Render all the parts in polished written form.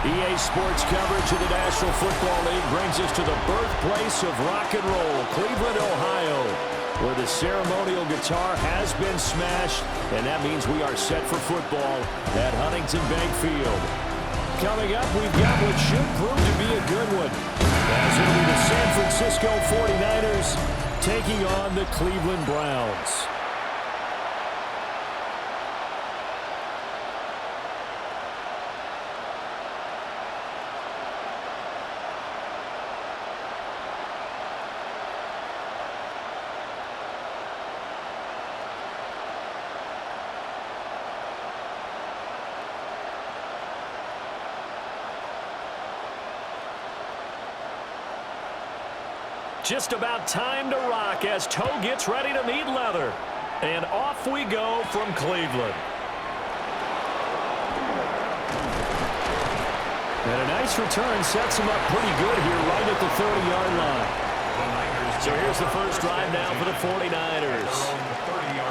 EA Sports coverage of the National Football League brings us to the birthplace of rock and roll, Cleveland, Ohio, where the ceremonial guitar has been smashed, and that means we are set for football at Huntington Bank Field. Coming up, we've got what should prove to be a good one, as it'll be the San Francisco 49ers taking on the Cleveland Browns. Just about time to rock as toe gets ready to meet leather. And off we go from Cleveland. And a nice return sets him up pretty good here right at the 30-yard line. So here's the first drive now for the 49ers.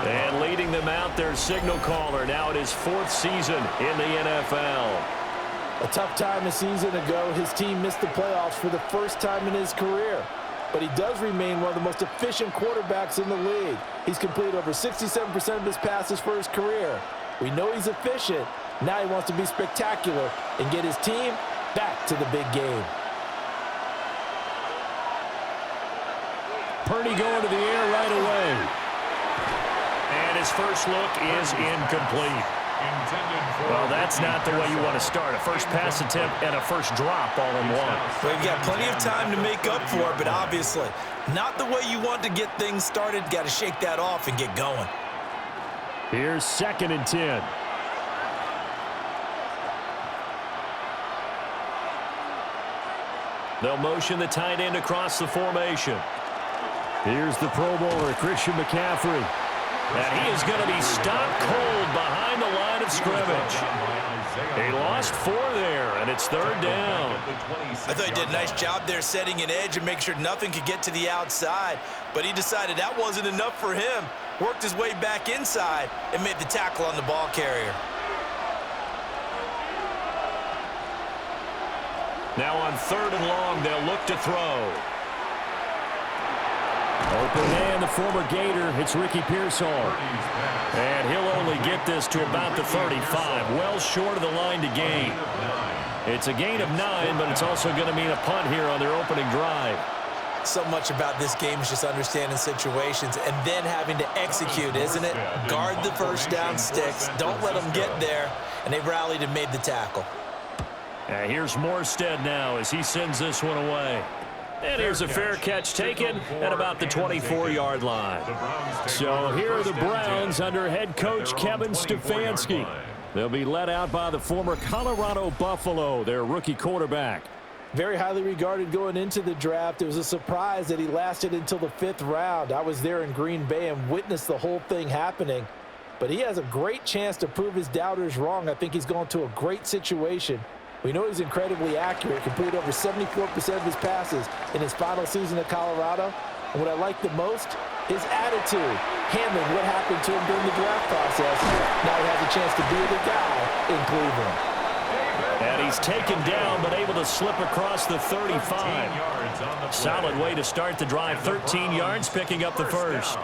And leading them out, their signal caller. Now it is fourth season in the NFL. A tough time a season ago, his team missed the playoffs for the first time in his career. But he does remain one of the most efficient quarterbacks in the league. He's completed over 67% of his passes for his career. We know he's efficient. Now he wants to be spectacular and get his team back to the big game. Purdy going to the air right away. And his first look is incomplete. Well, that's not the way you want to start. A first pass attempt and a first drop all in one. Well, you've got plenty of time to make up for it, but obviously not the way you want to get things started. Got to shake that off and get going. Here's 2nd and 10. They'll motion the tight end across the formation. Here's the Pro Bowler, Christian McCaffrey. And he is going to be stopped cold behind the line of scrimmage. He lost 4 there, and it's 3rd down. I thought he did a nice job there setting an edge and making sure nothing could get to the outside. But he decided that wasn't enough for him. Worked his way back inside and made the tackle on the ball carrier. Now on 3rd and long, they'll look to throw. Open man, the former Gator. It's Ricky Pearsall. And he'll only get this to about the 35. Well short of the line to gain. It's a gain of 9, but it's also going to mean a punt here on their opening drive. So much about this game is just understanding situations and then having to execute, isn't it? Guard the first down sticks. Don't let them get there. And they rallied and made the tackle. Here's Morstead now as he sends this one away. And here's a fair catch taken at about the 24-yard line. So here are the Browns under head coach Kevin Stefanski. They'll be led out by the former Colorado Buffalo, their rookie quarterback. Very highly regarded going into the draft. It was a surprise that he lasted until the 5th round. I was there in Green Bay and witnessed the whole thing happening. But he has a great chance to prove his doubters wrong. I think he's going to a great situation. We know he's incredibly accurate, completed over 74% of his passes in his final season at Colorado. And what I like the most, his attitude, handling what happened to him during the draft process. Now he has a chance to be the guy in Cleveland. And he's taken down, but able to slip across the 35. Solid way to start the drive, 13 yards, picking up the first.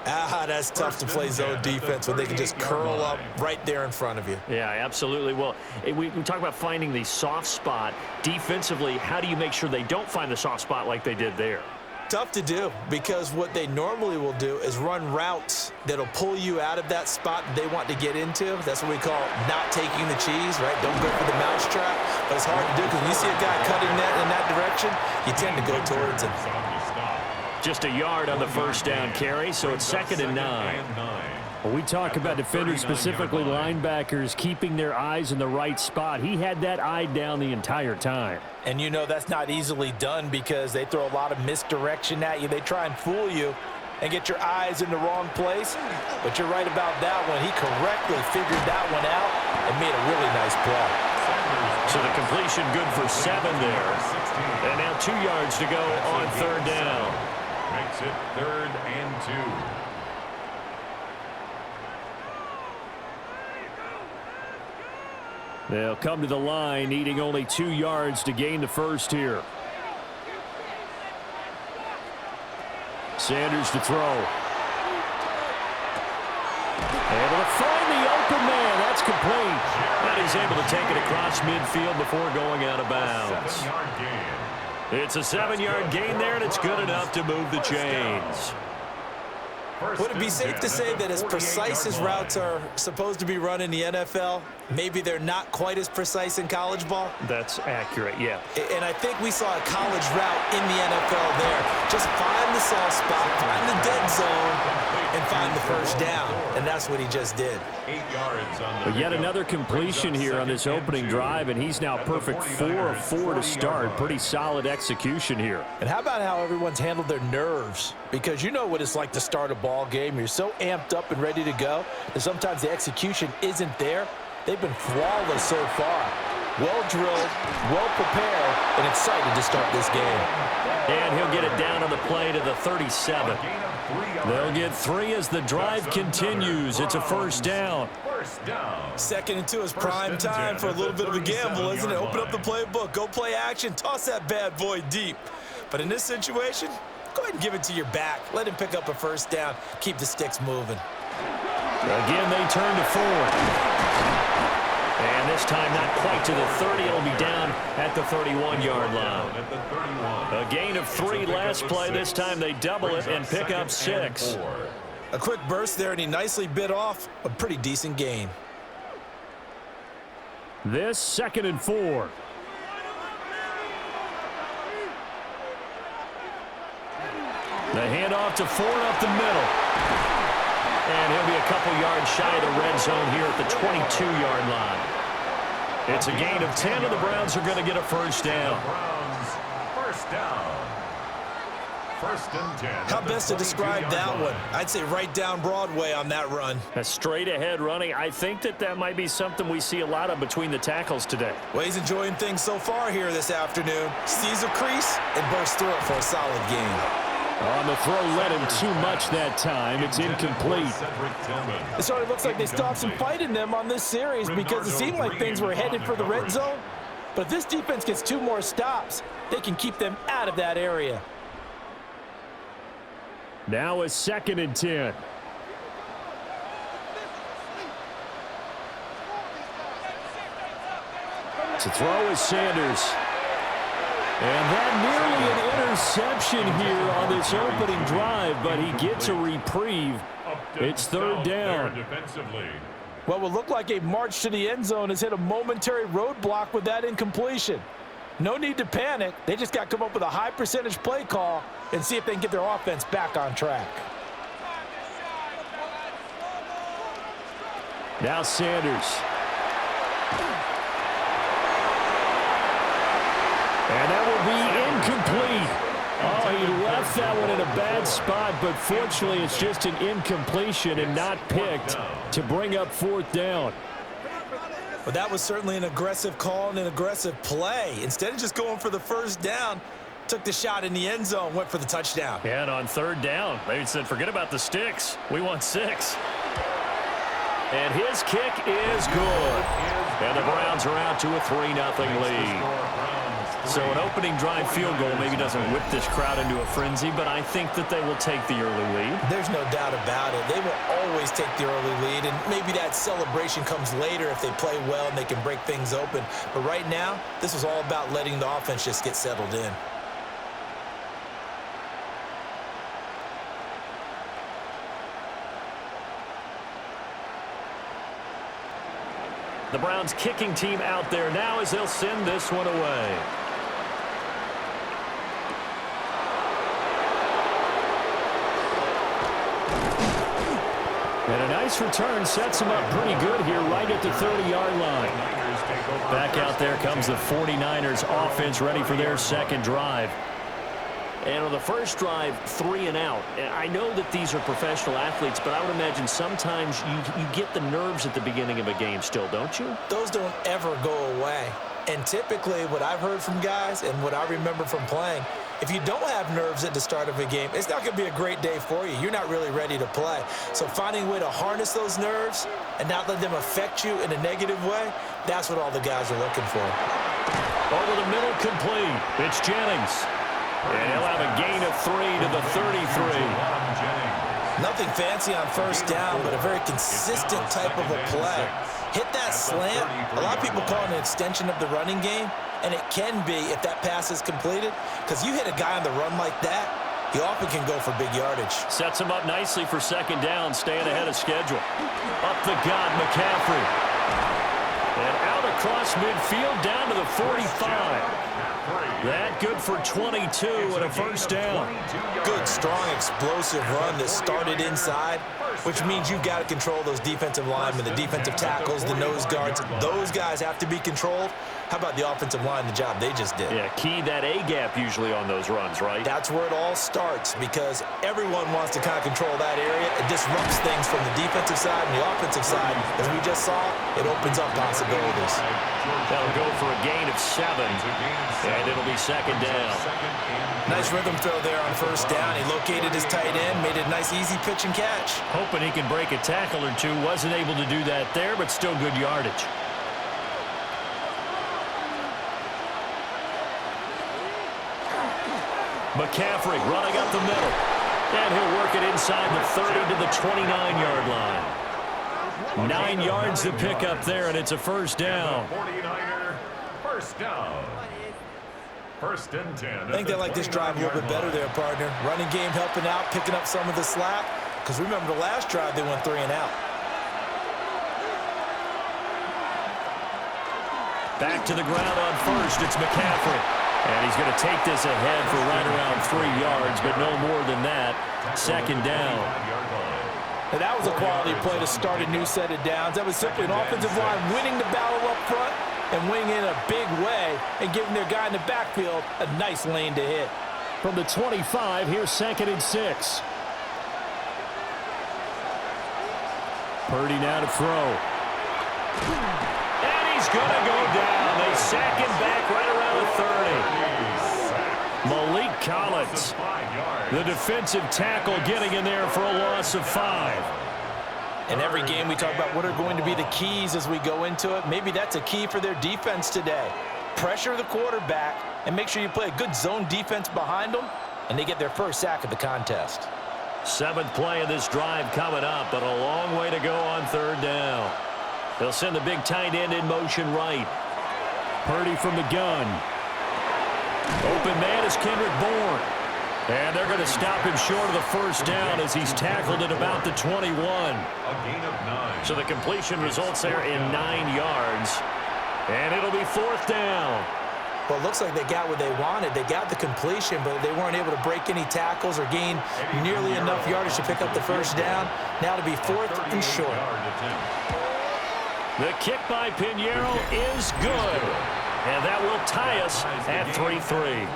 That's tough to play zone defense when they can just curl up right there in front of you. Yeah, absolutely. Well, we talk about finding the soft spot. Defensively, how do you make sure they don't find the soft spot like they did there? Tough to do, because what they normally will do is run routes that'll pull you out of that spot that they want to get into. That's what we call not taking the cheese, right? Don't go for the mousetrap. But it's hard to do because when you see a guy cutting that in that direction, you tend to go towards him. Just a yard on the first down carry, so it's 2nd and 9. When we talk about defenders, specifically linebackers, keeping their eyes in the right spot, he had that eye down the entire time. And you know that's not easily done because they throw a lot of misdirection at you. They try and fool you and get your eyes in the wrong place. But you're right about that one. He correctly figured that one out and made a really nice play. So the completion good for 7 there. And now 2 yards to go on 3rd down. Makes it 3rd and 2. They'll come to the line, needing only 2 yards to gain the first here. Sanders to throw. Able to find the open man. That's complete. And he's able to take it across midfield before going out of bounds. It's a 7-yard gain there, and it's good enough to move the chains. Would it be safe to say that as precise as routes are supposed to be run in the NFL, maybe they're not quite as precise in college ball? That's accurate, yeah. And I think we saw a college route in the NFL there. Just find the soft spot, find the dead zone, and find the first down. And that's what he just did. 8 yards on But yet another completion here on this opening drive, and he's now perfect 4 of 4 to start. Pretty solid execution here. And how about how everyone's handled their nerves? Because you know what it's like to start a ball game. You're so amped up and ready to go, and sometimes the execution isn't there. They've been flawless so far. Well drilled, well prepared, and excited to start this game. And he'll get it down on the play to the 37. They'll get 3 as the drive continues. It's a first down. 2nd and 2 is prime time for a little bit of a gamble, isn't it? Open up the playbook, go play action, toss that bad boy deep. But in this situation, go ahead and give it to your back. Let him pick up a first down. Keep the sticks moving. Again, they turn to 4. And this time not quite to the 30. It'll be down at the 31-yard line. A gain of 3 last play. This time they double it and pick up 6. A quick burst there, and he nicely bit off a pretty decent gain. This 2nd and 4. The handoff to Ford up the middle. And he'll be a couple yards shy of the red zone here at the 22-yard line. It's a gain of 10, and the Browns are going to get a first down. First down. 1st and 10. How best to describe that one? I'd say right down Broadway on that run. A straight-ahead running. I think that might be something we see a lot of between the tackles today. Well, he's enjoying things so far here this afternoon. Sees a crease and bursts through it for a solid gain. On the throw, led him too much that time. It's incomplete. It sort of looks like they still have some fight in them on this series because it seemed like things were headed for the red zone. But if this defense gets 2 more stops, they can keep them out of that area. Now a 2nd and 10. To throw is Sanders. And that nearly an interception here on this opening drive, but he gets a reprieve. It's 3rd down. What will look like a march to the end zone has hit a momentary roadblock with that incompletion. No need to panic. They just got to come up with a high percentage play call and see if they can get their offense back on track. Now Sanders. And that will be incomplete. Oh, he left that one in a bad spot, but fortunately it's just an incompletion and not picked to bring up 4th down. But that was certainly an aggressive call and an aggressive play. Instead of just going for the first down, took the shot in the end zone, went for the touchdown. And on 3rd down, they said, forget about the sticks. We want 6. And his kick is good. And the Browns are out to a 3-0 lead. So an opening drive field goal maybe doesn't whip this crowd into a frenzy, but I think that they will take the early lead. There's no doubt about it. They will always take the early lead, and maybe that celebration comes later if they play well and they can break things open. But right now, this is all about letting the offense just get settled in. The Browns kicking team out there now as they'll send this one away. And a nice return sets him up pretty good here right at the 30-yard line. Back out there comes the 49ers offense ready for their 2nd drive. And on the first drive, 3 and out. And I know that these are professional athletes, but I would imagine sometimes you get the nerves at the beginning of a game still, don't you? Those don't ever go away. And typically what I've heard from guys and what I remember from playing, if you don't have nerves at the start of a game, it's not going to be a great day for you. You're not really ready to play. So finding a way to harness those nerves and not let them affect you in a negative way, That's what all the guys are looking for. Over the middle, complete. It's Jennings. And he'll have a gain of 3 to the 33. Nothing fancy on first down, but a very consistent type of a play. Hit that slant. A lot of people call it an extension of the running game, and it can be if that pass is completed, because you hit a guy on the run like that, he often can go for big yardage. Sets him up nicely for second down, staying ahead of schedule. Up the gut, McCaffrey. And out across midfield, down to the 45. That good for 22 and a first down. Good, strong, explosive run that started inside, which means you've got to control those defensive linemen, the defensive tackles, the nose guards. Those guys have to be controlled. How about the offensive line, the job they just did? Yeah, key that A-gap usually on those runs, right? That's where it all starts, because everyone wants to kind of control that area. It disrupts things from the defensive side and the offensive side. As we just saw, it opens up possibilities. That'll go for a gain of 7, and it'll be second down. Nice rhythm throw there on first down. He located his tight end, made it a nice easy pitch and catch. Hoping he can break a tackle or two. Wasn't able to do that there, but still good yardage. McCaffrey running up the middle. And he'll work it inside the 30 to the 29-yard line. 9 yards to pick up there, and it's a first down. 49er, first down. First and 10. I think they like this drive a little bit better there, partner. Running game helping out, picking up some of the slack. Because remember the last drive, they went 3 and out. Back to the ground on first. It's McCaffrey. And he's going to take this ahead for right around 3 yards, but no more than that. Second down. And that was a quality play to start a new set of downs. That was simply an offensive line winning the battle up front and winning in a big way and giving their guy in the backfield a nice lane to hit. From the 25, here's second and 6. Purdy now to throw. And he's going to go down. They sack him back right around the 30. Malik Collins, the defensive tackle, getting in there for a loss of 5. In every game we talk about what are going to be the keys as we go into it. Maybe that's a key for their defense today. Pressure the quarterback and make sure you play a good zone defense behind them, and they get their first sack of the contest. 7th play of this drive coming up, but a long way to go on third down. They'll send the big tight end in motion right. Purdy from the gun. Open man is Kendrick Bourne. And they're going to stop him short of the first down as he's tackled at about the 21. So the completion results there in 9 yards. And it'll be 4th down. Well, it looks like they got what they wanted. They got the completion, but they weren't able to break any tackles or gain nearly enough yardage to pick up the first down. Now to be 4th and short. The kick by Pinheiro is good. And that will tie us at 3-3.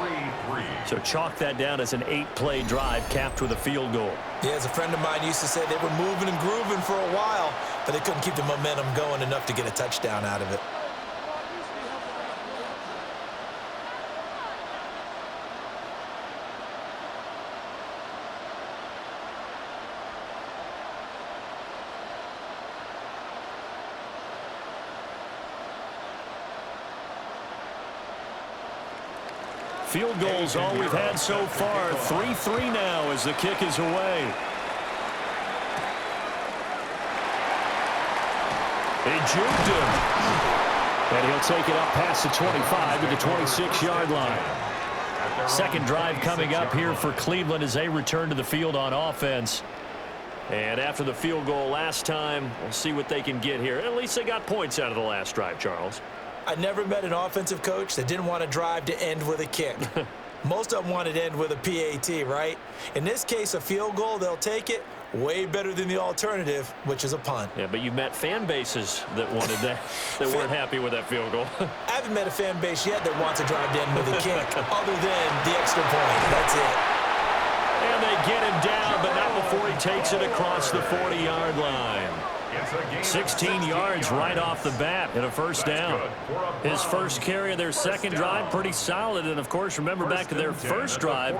So chalk that down as an 8-play drive capped with a field goal. Yeah, as a friend of mine used to say, they were moving and grooving for a while, but they couldn't keep the momentum going enough to get a touchdown out of it. Field goals all we've had so far. 3-3 now as the kick is away. They juked him. And he'll take it up past the 25 to the 26-yard line. Second drive coming up here for Cleveland as they return to the field on offense. And after the field goal last time, we'll see what they can get here. At least they got points out of the last drive, Charles. I never met an offensive coach that didn't want to drive to end with a kick. Most of them wanted to end with a PAT, right? In this case, a field goal, they'll take it. Way better than the alternative, which is a punt. Yeah, but you've met fan bases that wanted that, that weren't happy with that field goal. I haven't met a fan base yet that wants to drive to end with a kick, other than the extra point. That's it. And they get him down, but not before he takes it across the 40-yard line. 16 yards right off the bat and a first down. His first carry of their second drive, pretty solid. And, of course, remember back to their first drive,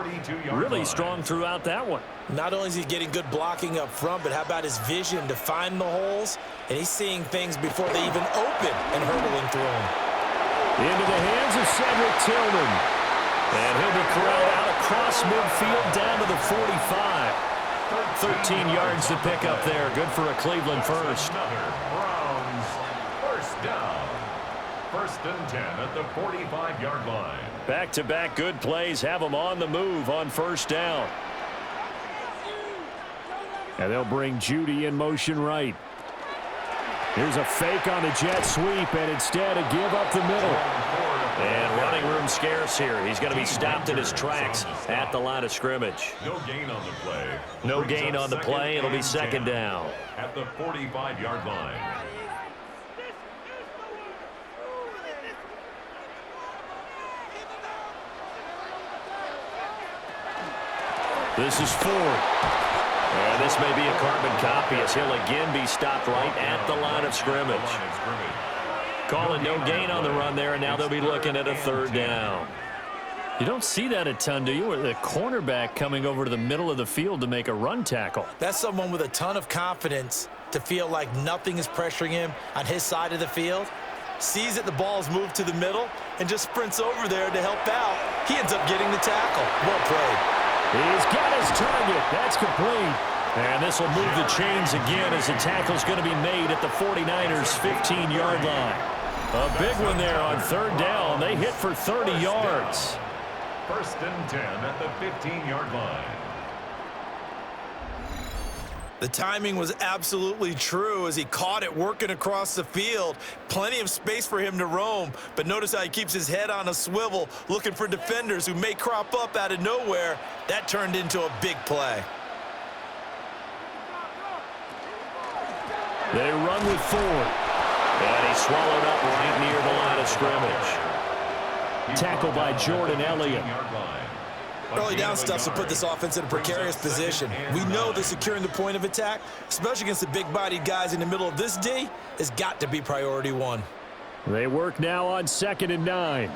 really strong throughout that one. Not only is he getting good blocking up front, but how about his vision to find the holes? And he's seeing things before they even open and hurdling through them. Into the hands of Cedric Tillman. And he'll be corralled out across midfield down to the 45. 13 yards to pick up there. Good for a Cleveland first. Browns first down. First and 10 at the 45-yard line. Back-to-back good plays have them on the move on first down. And they'll bring Judy in motion right. Here's a fake on the jet sweep, and instead a give up the middle. And running room scarce here. He's going to be stopped in his tracks at the line of scrimmage. No gain on the play. No gain on the play. It'll be second down. At the 45-yard line. This is Ford. And this may be a carbon copy as he'll again be stopped right at the line of scrimmage. Calling no gain on the run there, and now they'll be looking at a third down. You don't see that a ton, do you? With a cornerback coming over to the middle of the field to make a run tackle. That's someone with a ton of confidence to feel like nothing is pressuring him on his side of the field. Sees that the ball is moved to the middle and just sprints over there to help out. He ends up getting the tackle. Well played. He's got his target. That's complete. And this will move the chains again as the tackle's going to be made at the 49ers' 15-yard line. A big one there on third down. They hit for 30 yards. First and 10 at the 15-yard line. The timing was absolutely true as he caught it working across the field. Plenty of space for him to roam, but notice how he keeps his head on a swivel looking for defenders who may crop up out of nowhere. That turned into a big play. They run with Ford. And he's swallowed up right near the line of scrimmage. Tackled by Jordan Elliott. Early down stuff to put this offense in a precarious position. We know that securing the point of attack, especially against the big-bodied guys in the middle of this D, has got to be priority one. They work now on 2nd and 9.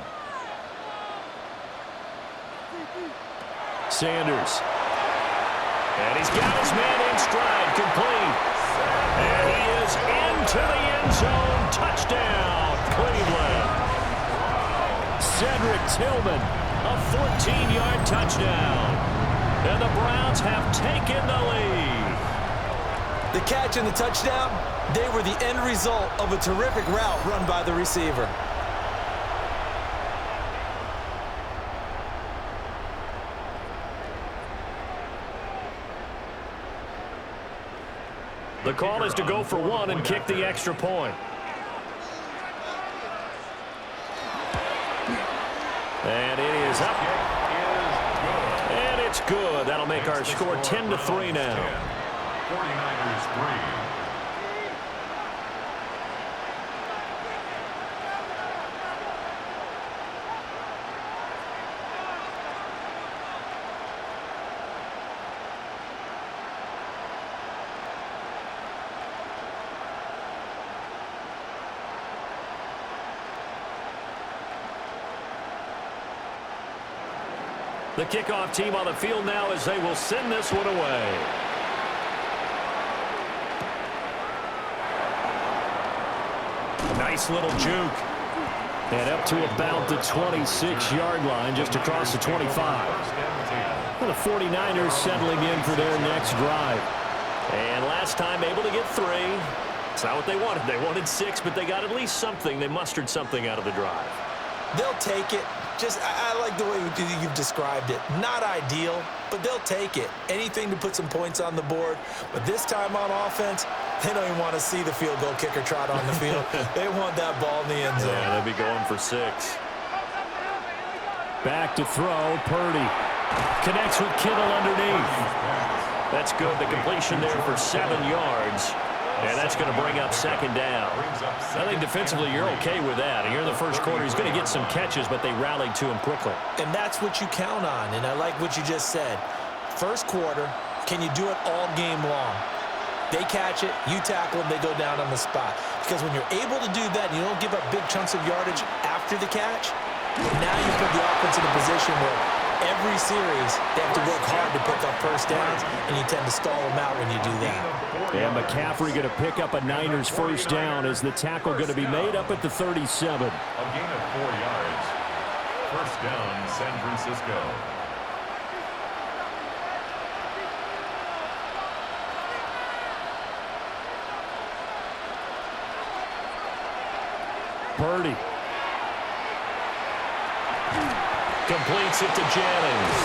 Sanders. And he's got his man in stride, complete. And he is into the end zone. Touchdown, Cleveland. Cedric Tillman, a 14-yard touchdown. And the Browns have taken the lead. The catch and the touchdown, they were the end result of a terrific route run by the receiver. The call is to go for one and kick the extra point. And it is up. And it's good. That'll make our score 10-3 now. 49ers 3. The kickoff team on the field now as they will send this one away. Nice little juke. And up to about the 26-yard line, just across the 25. Well, the 49ers settling in for their next drive. And last time able to get 3. It's not what they wanted. They wanted 6, but they got at least something. They mustered something out of the drive. They'll take it. Just, I like the way you've described it. Not ideal, but they'll take it. Anything to put some points on the board. But this time on offense, they don't even want to see the field goal kicker trot on the field. They want that ball in the end zone. Yeah, they'll be going for 6. Back to throw, Purdy. Connects with Kittle underneath. That's good. The completion there for 7 yards. And that's going to bring up second down. I think defensively you're okay with that. And here in the first quarter, he's going to get some catches, but they rallied to him quickly. And that's what you count on. And I like what you just said. First quarter, can you do it all game long? They catch it, you tackle them, they go down on the spot. Because when you're able to do that and you don't give up big chunks of yardage after the catch, now you put the offense in a position where every series they have to work hard to pick up first downs, and you tend to stall them out when you do that. And McCaffrey going to pick up a Niners first down as the tackle going to be made up at the 37. A gain of 4 yards. First down, San Francisco. Purdy. Completes it to Jennings.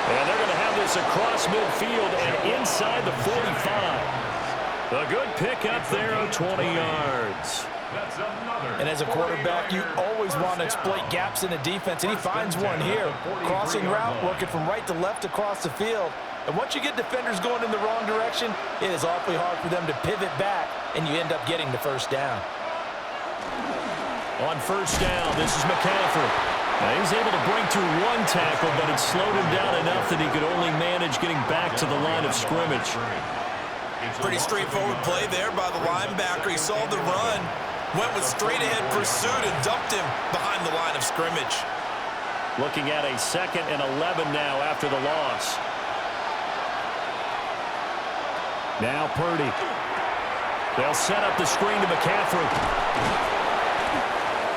And they're going to have this across midfield and inside the 45. A good pickup there of 20 yards. And as a quarterback, you always want to exploit gaps in the defense, and he finds one here. Crossing route, working from right to left across the field. And once you get defenders going in the wrong direction, it is awfully hard for them to pivot back, and you end up getting the first down. On first down, this is McCaffrey. Now he's able to break through one tackle, but it slowed him down enough that he could only manage getting back to the line of scrimmage. Pretty straightforward play there by the linebacker. He saw the run, went with straight-ahead pursuit, and dumped him behind the line of scrimmage. Looking at a 2nd and 11 now after the loss. Now Purdy. They'll set up the screen to McCaffrey.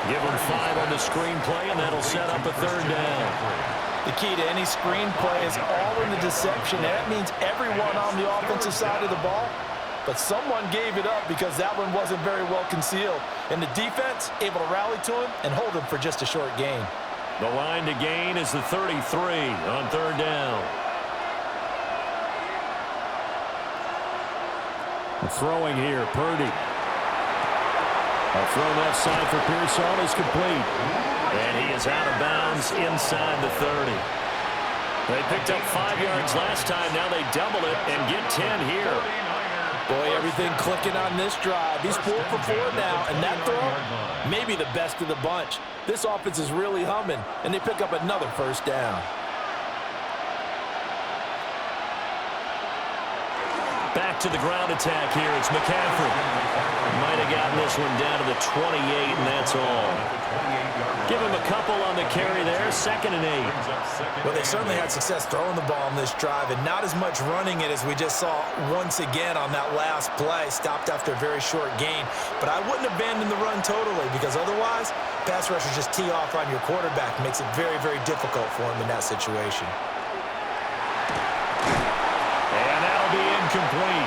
Give him 5 on the screenplay, and that'll set up a 3rd down. The key to any screenplay is all in the deception. That means everyone on the offensive side of the ball, but someone gave it up because that one wasn't very well concealed. And the defense able to rally to him and hold him for just a short gain. The line to gain is the 33 on 3rd down. Throwing here, Purdy. A throw left side for Pearson is complete. And he is out of bounds inside the 30. They picked up 5 yards last time. Now they double it and get 10 here. Boy, everything clicking on this drive. He's 4 for 4 now, and that throw, maybe the best of the bunch. This offense is really humming, and they pick up another first down. Back to the ground attack here. It's McCaffrey. Might have gotten this one down to the 28, and that's all. Give him a couple on the carry there. 2nd and 8. Well, they certainly had success throwing the ball on this drive, and not as much running it as we just saw once again on that last play. Stopped after a very short gain. But I wouldn't abandon the run totally, because otherwise, pass rushers just tee off on your quarterback. Makes it very, very difficult for him in that situation. Complete.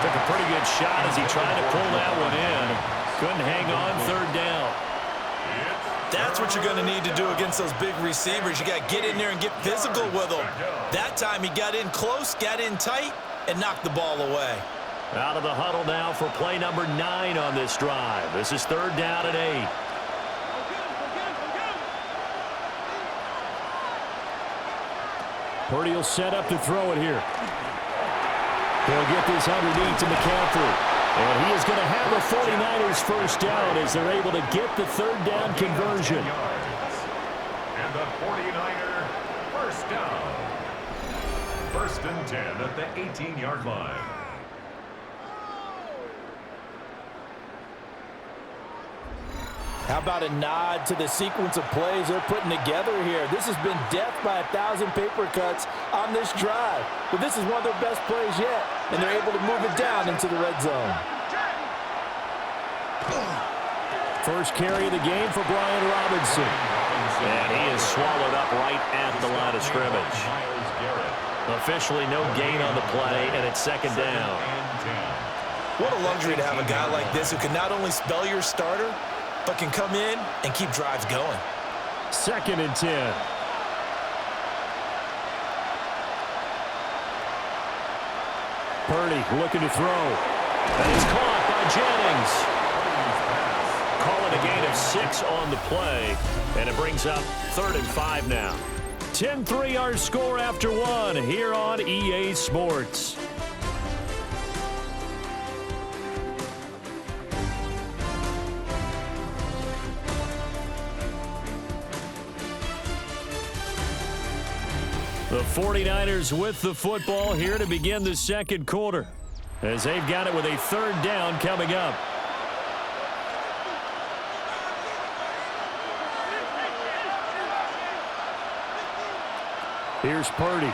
Took a pretty good shot as he tried to pull that one in. Couldn't hang on 3rd down. That's what you're going to need to do against those big receivers. You got to get in there and get physical with them. That time he got in close, got in tight, and knocked the ball away. Out of the huddle now for play number 9 on this drive. This is 3rd down and 8. Purdy will set up to throw it here. They'll get this underneath to McCaffrey. And he is going to have the 49ers first down as they're able to get the 3rd down conversion. And the 49er first down. 1st and 10 at the 18-yard line. How about a nod to the sequence of plays they're putting together here? This has been death by 1,000 paper cuts on this drive. But this is one of their best plays yet, and they're able to move it down into the red zone. First carry of the game for Brian Robinson. And he is swallowed up right at the line of scrimmage. Officially no gain on the play, and it's 2nd down. What a luxury to have a guy like this who can not only spell your starter, but can come in and keep drives going. 2nd and 10. Purdy looking to throw. And it's caught by Jennings. Calling a gain of 6 on the play. And it brings up 3rd and 5 now. 10-3 our score after 1 here on EA Sports. The 49ers with the football here to begin the 2nd quarter. as they've got it with a third down coming up. Here's Purdy.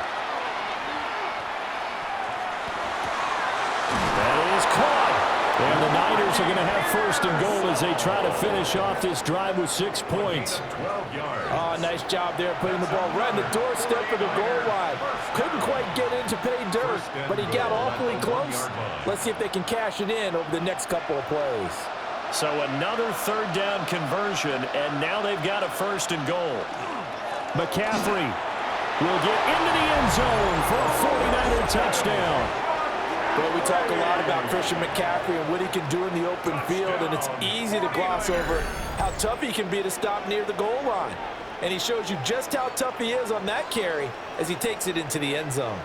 That is caught. And the Niners are going to have first and goal as they try to finish off this drive with 6 points. 12 yards. Oh, nice job there putting the ball right in the doorstep of the goal line. Couldn't quite get in to pay dirt, but he got awfully close. Let's see if they can cash it in over the next couple of plays. So another third down conversion, and now they've got a first and goal. McCaffrey will get into the end zone for a 49er touchdown. Well, we talk a lot about Christian McCaffrey and what he can do in the open field, and it's easy to gloss over how tough he can be to stop near the goal line. And he shows you just how tough he is on that carry as he takes it into the end zone.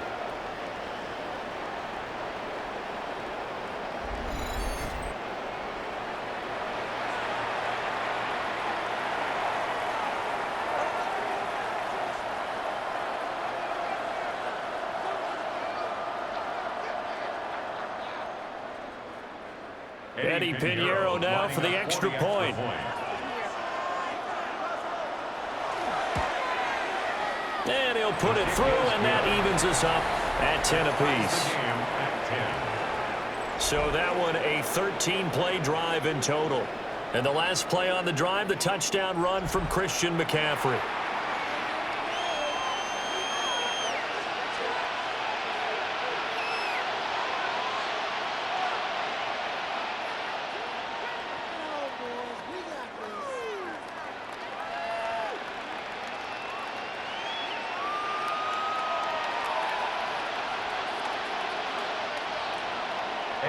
Eddie Pinheiro now for the extra point. And he'll put it through, and that evens us up at 10 apiece. So that one a 13-play drive in total. And the last play on the drive, the touchdown run from Christian McCaffrey.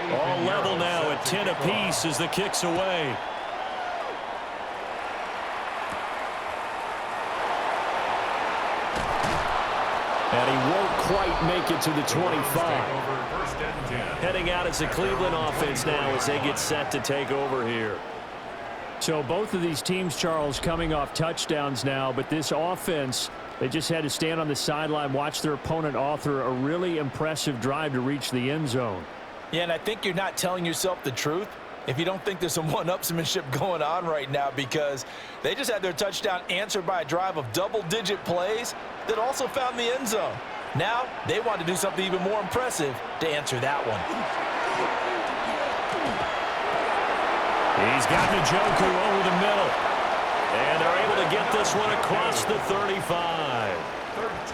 All level now at 10 apiece as the kick's away. And he won't quite make it to the 25. Heading out as the Cleveland offense now as they get set to take over here. So both of these teams, Charles, coming off touchdowns now, but this offense, they just had to stand on the sideline, watch their opponent author a really impressive drive to reach the end zone. Yeah, and I think you're not telling yourself the truth if you don't think there's some one-upsmanship going on right now, because they just had their touchdown answered by a drive of double-digit plays that also found the end zone. Now they want to do something even more impressive to answer that one. He's got Njoku over the middle. And they're able to get this one across the 35.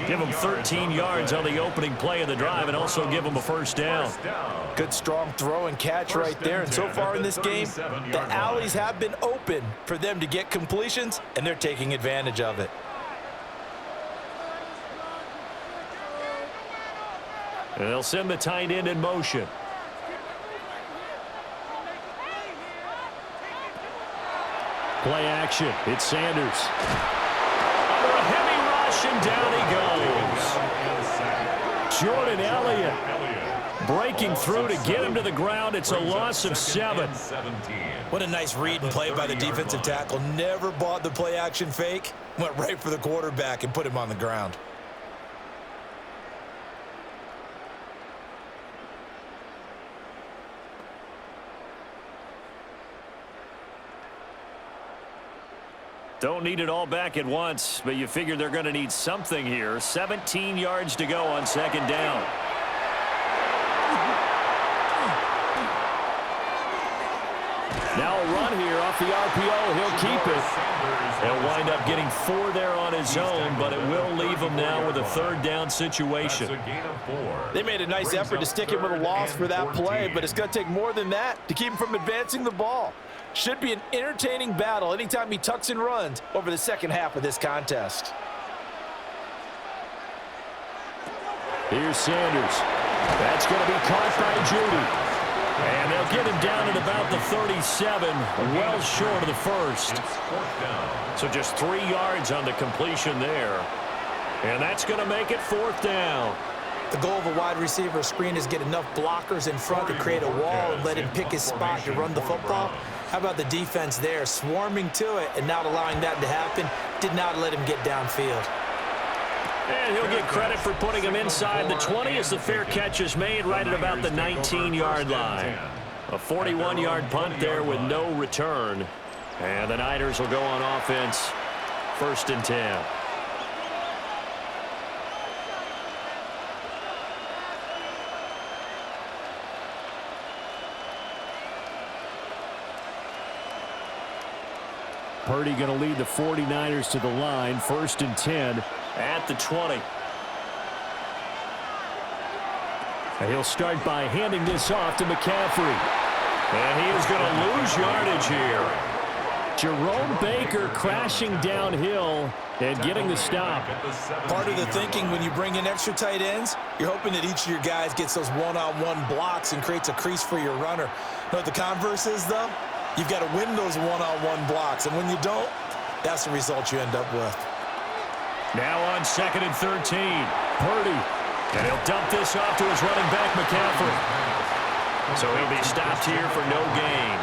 Give them 13 yards on the opening play of the drive and also give them a first down. Good strong throw and catch right there. And so far in this game, the alleys have been open for them to get completions, and they're taking advantage of it. And they'll send the tight end in motion. Play action. It's Sanders. Under a heavy rush, and down he goes. Jordan Elliott breaking through to get him to the ground. It's a loss of 7. What a nice read and play by the defensive tackle. Never bought the play action fake. Went right for the quarterback and put him on the ground. Don't need it all back at once, but you figure they're going to need something here. 17 yards to go on second down. Now a run here off the RPO. He'll keep it. He'll wind up getting 4 there on his own, but it will leave him now with a third down situation. They made a nice effort to stick him with a loss for that play, but it's going to take more than that to keep him from advancing the ball. Should be an entertaining battle anytime he tucks and runs over the second half of this contest. Here's Sanders. That's going to be caught by Judy. And they'll get him down at about the 37, well short of the first. So just 3 yards on the completion there. And that's going to make it 4th down. The goal of a wide receiver screen is get enough blockers in front to create a wall and let him pick his spot to run the football. How about the defense there, swarming to it and not allowing that to happen? Did not let him get downfield. And he'll get credit for putting him inside the 20 as the fair catch is made right at about the 19-yard line. A 41-yard punt there with no return. And the Niners will go on offense, 1st and 10. Purdy going to lead the 49ers to the line, 1st and 10 at the 20. And he'll start by handing this off to McCaffrey. And he is going to lose yardage here. Jerome Baker crashing downhill and getting the stop. Part of the thinking when you bring in extra tight ends, you're hoping that each of your guys gets those one-on-one blocks and creates a crease for your runner. You know what the converse is, though? You've got to win those one-on-one blocks, and when you don't, that's the result you end up with. Now on 2nd and 13, Purdy. And he'll dump this off to his running back, McCaffrey. So he'll be stopped here for no gain.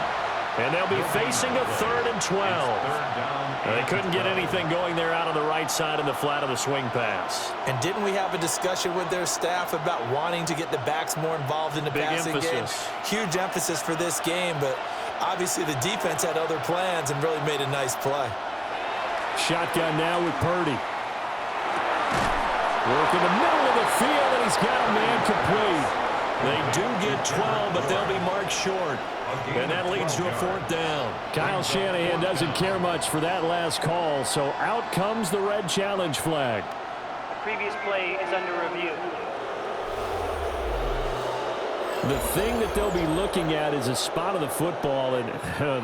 And they'll be facing a 3rd and 12. They couldn't get anything going there out on the right side in the flat of the swing pass. And didn't we have a discussion with their staff about wanting to get the backs more involved in the passing game? Huge emphasis for this game, but obviously the defense had other plans and really made a nice play. Shotgun now with Purdy. Work in the middle of the field, and he's got a man complete. They do get 12, but they'll be marked short. And that leads to a 4th down. Kyle Shanahan doesn't care much for that last call, so out comes the red challenge flag. The previous play is under review. The thing that they'll be looking at is a spot of the football, and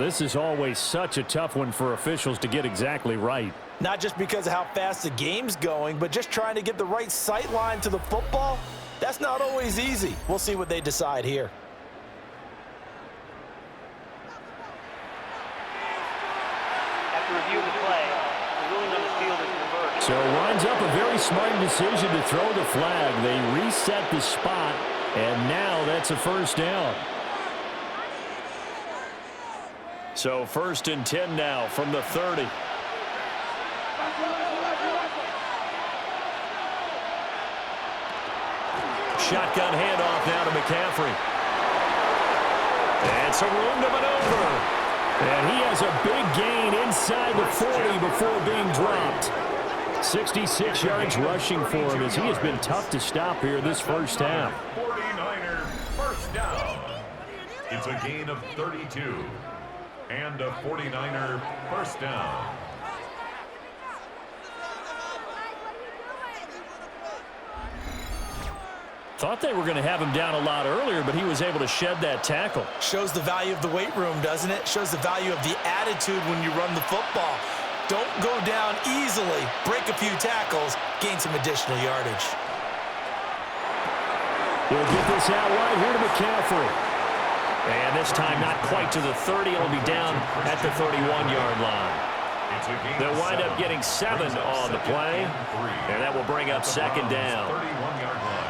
this is always such a tough one for officials to get exactly right. Not just because of how fast the game's going, but just trying to get the right sight line to the football. That's not always easy. We'll see what they decide here. After review of the play, the ruling on the field is reversed. So it winds up a very smart decision to throw the flag. They reset the spot, and now that's a 1st down. So 1st and 10 now from the 30. Shotgun handoff now to McCaffrey. And some room to maneuver. And he has a big gain inside the 40 before being dropped. 66 yards rushing for him as he has been tough to stop here this first half. 49er 1st down. It's a gain of 32. And a 49er 1st down. Thought they were going to have him down a lot earlier, but he was able to shed that tackle. Shows the value of the weight room, doesn't it? Shows the value of the attitude when you run the football. Don't go down easily. Break a few tackles. Gain some additional yardage. He'll get this out right here to McCaffrey. And this time not quite to the 30. It'll be down at the 31-yard line. They'll wind up getting 7 on the play. And that will bring up 2nd down. 31-yard line.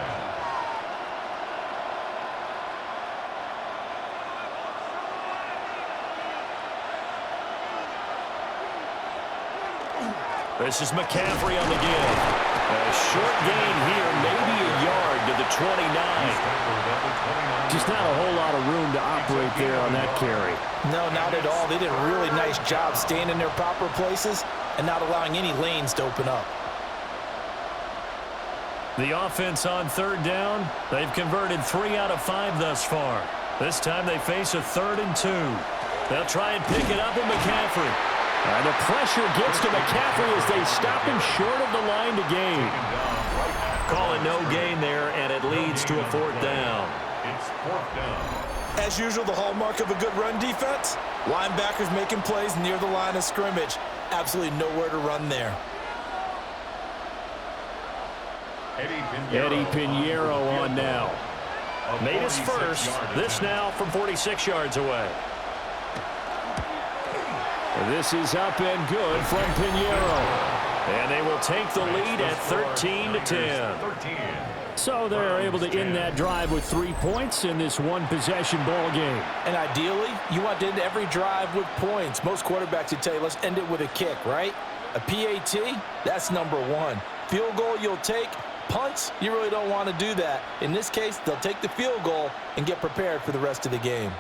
This is McCaffrey on the give. A short gain here, maybe a yard to the 29. Just not a whole lot of room to operate there on that carry. No, not at all. They did a really nice job staying in their proper places and not allowing any lanes to open up. The offense on 3rd down, they've converted 3 out of 5 thus far. This time they face a 3rd and 2. They'll try and pick it up with McCaffrey. And the pressure gets to McCaffrey as they stop him short of the line to gain. Call it no gain there, and it leads to a 4th down. It's 4th down. As usual, the hallmark of a good run defense, linebackers making plays near the line of scrimmage. Absolutely nowhere to run there. Eddie Pinheiro on now. Made his first. This now from 46 yards away. This is up and good from Pinheiro. And they will take the lead at 13-10. So they're able to end that drive with 3 points in this one-possession ball game. And ideally, you want to end every drive with points. Most quarterbacks would tell you, let's end it with a kick, right? A PAT, that's number 1. Field goal you'll take. Punts, you really don't want to do that. In this case, they'll take the field goal and get prepared for the rest of the game.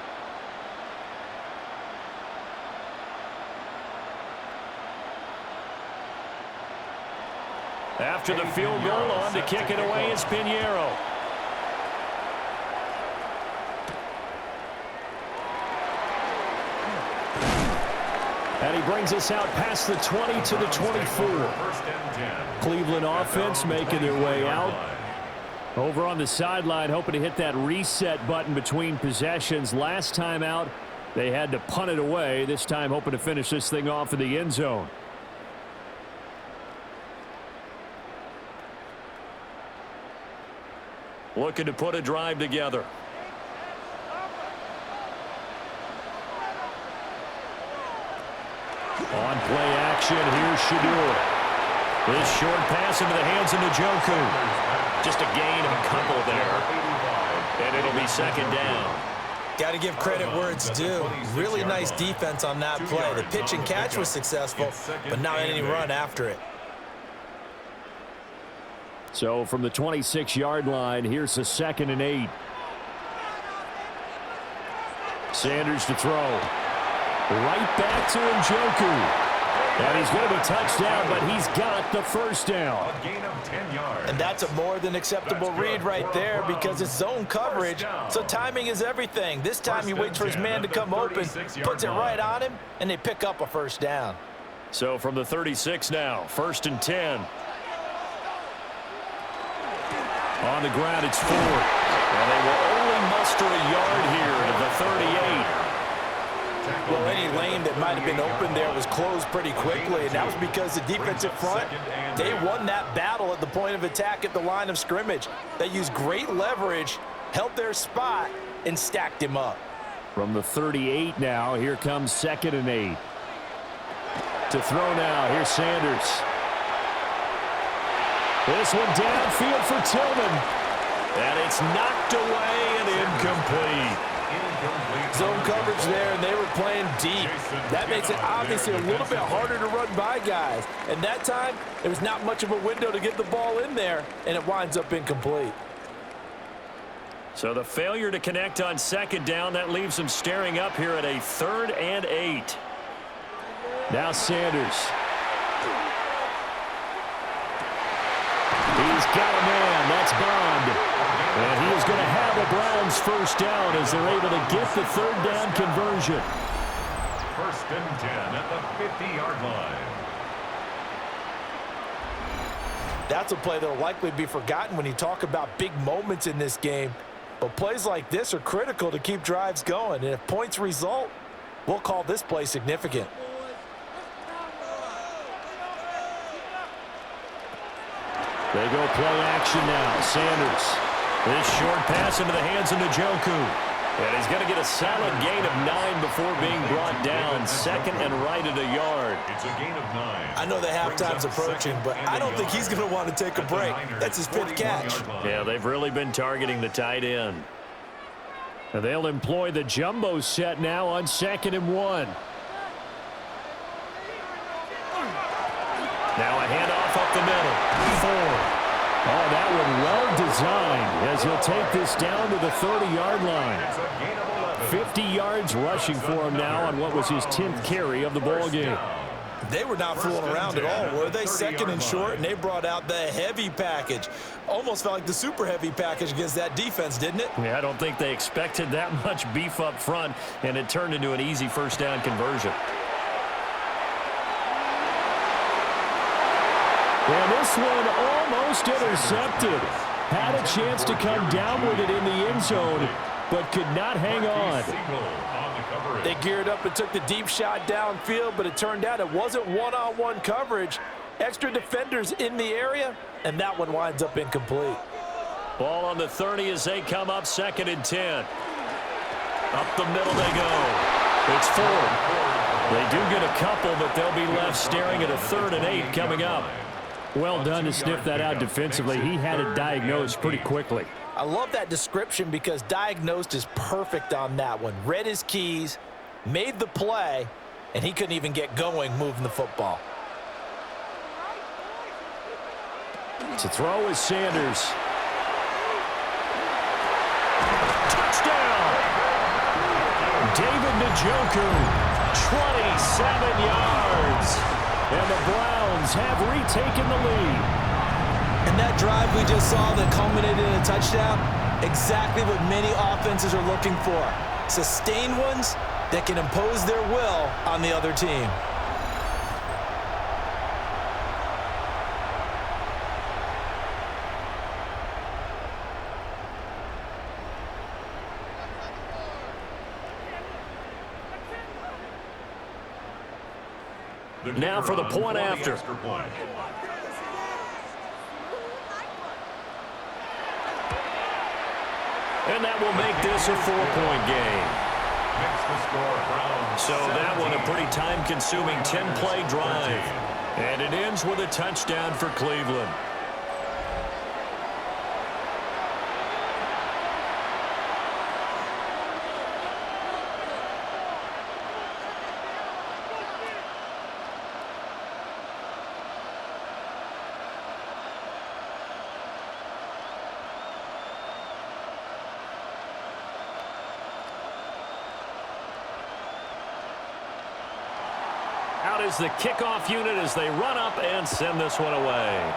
After the field goal, on to kick it away is Pinheiro. And he brings us out past the 20 to the 24. Cleveland offense making their way out. Over on the sideline, hoping to hit that reset button between possessions. Last time out, they had to punt it away. This time, hoping to finish this thing off in the end zone. Looking to put a drive together. On play action, here's Shador. This short pass into the hands of Njoku. Just a gain of a couple there. And it'll be second down. Got to give credit where it's due. Really nice defense on that play. The pitch and catch was successful, but not any run after it. So from the 26-yard line, here's a 2nd and 8. Sanders to throw. Right back to Njoku. And he's going to be touched down, but he's got the first down. A gain of 10 yards. And that's a more than acceptable read right there because it's zone coverage, so timing is everything. This time he waits for his man to come open, puts it right on him, and they pick up a first down. So from the 36 now, 1st and 10. On the ground, it's 4. And they will only muster a yard here to the 38. Well, any lane that might have been open there was closed pretty quickly, and that was because the defensive front, they won that battle at the point of attack at the line of scrimmage. They used great leverage, held their spot, and stacked him up. From the 38 now, here comes 2nd and 8. To throw now, here's Sanders. This one downfield for Tillman. And it's knocked away and incomplete. Zone coverage there, and they were playing deep. That makes it obviously a little bit harder to run by guys. And that time, there was not much of a window to get the ball in there, and it winds up incomplete. So the failure to connect on 2nd down, that leaves them staring up here at a 3rd and 8. Now Sanders. He's got a man. That's Bond. And he is going to have a Browns first down as they're able to get the 3rd down conversion. 1st and 10 at the 50-yard line. That's a play that will likely be forgotten when you talk about big moments in this game. But plays like this are critical to keep drives going. And if points result, we'll call this play significant. They go play action now. Sanders. This short pass into the hands of Njoku. And he's going to get a solid gain of 9 before being brought down. 2nd and right at a yard. It's a gain of 9. I know the halftime's approaching, but I don't think he's going to want to take a break. That's his 5th catch. Yeah, they've really been targeting the tight end. And they'll employ the jumbo set now on 2nd and 1. Now a handoff up the middle. 4. Oh, that one well designed as he'll take this down to the 30-yard line. 50 yards rushing for him now on what was his 10th carry of the ball game. They were not fooling around at all, were they? 2nd and short, and they brought out the heavy package. Almost felt like the super heavy package against that defense, didn't it? Yeah, I don't think they expected that much beef up front, and it turned into an easy first down conversion. And this one almost intercepted. Had a chance to come down with it in the end zone, but could not hang on. They geared up and took the deep shot downfield, but it turned out it wasn't one-on-one coverage. Extra defenders in the area, and that one winds up incomplete. Ball on the 30 as they come up 2nd and 10. Up the middle they go. It's 4. They do get a couple, but they'll be left staring at a 3rd and 8 coming up. Well done to sniff that out defensively. He had it diagnosed pretty quickly. I love that description because diagnosed is perfect on that one. Read his keys, made the play, and he couldn't even get going moving the football. To throw is Sanders. Touchdown! David Njoku, 27 yards. And the Browns have retaken the lead. And that drive we just saw that culminated in a touchdown, exactly what many offenses are looking for. Sustained ones that can impose their will on the other team. Now for the point after. And that will make this a 4-point game. So that one a pretty time-consuming 10-play drive. And it ends with a touchdown for Cleveland. Out is the kickoff unit as they run up and send this one away.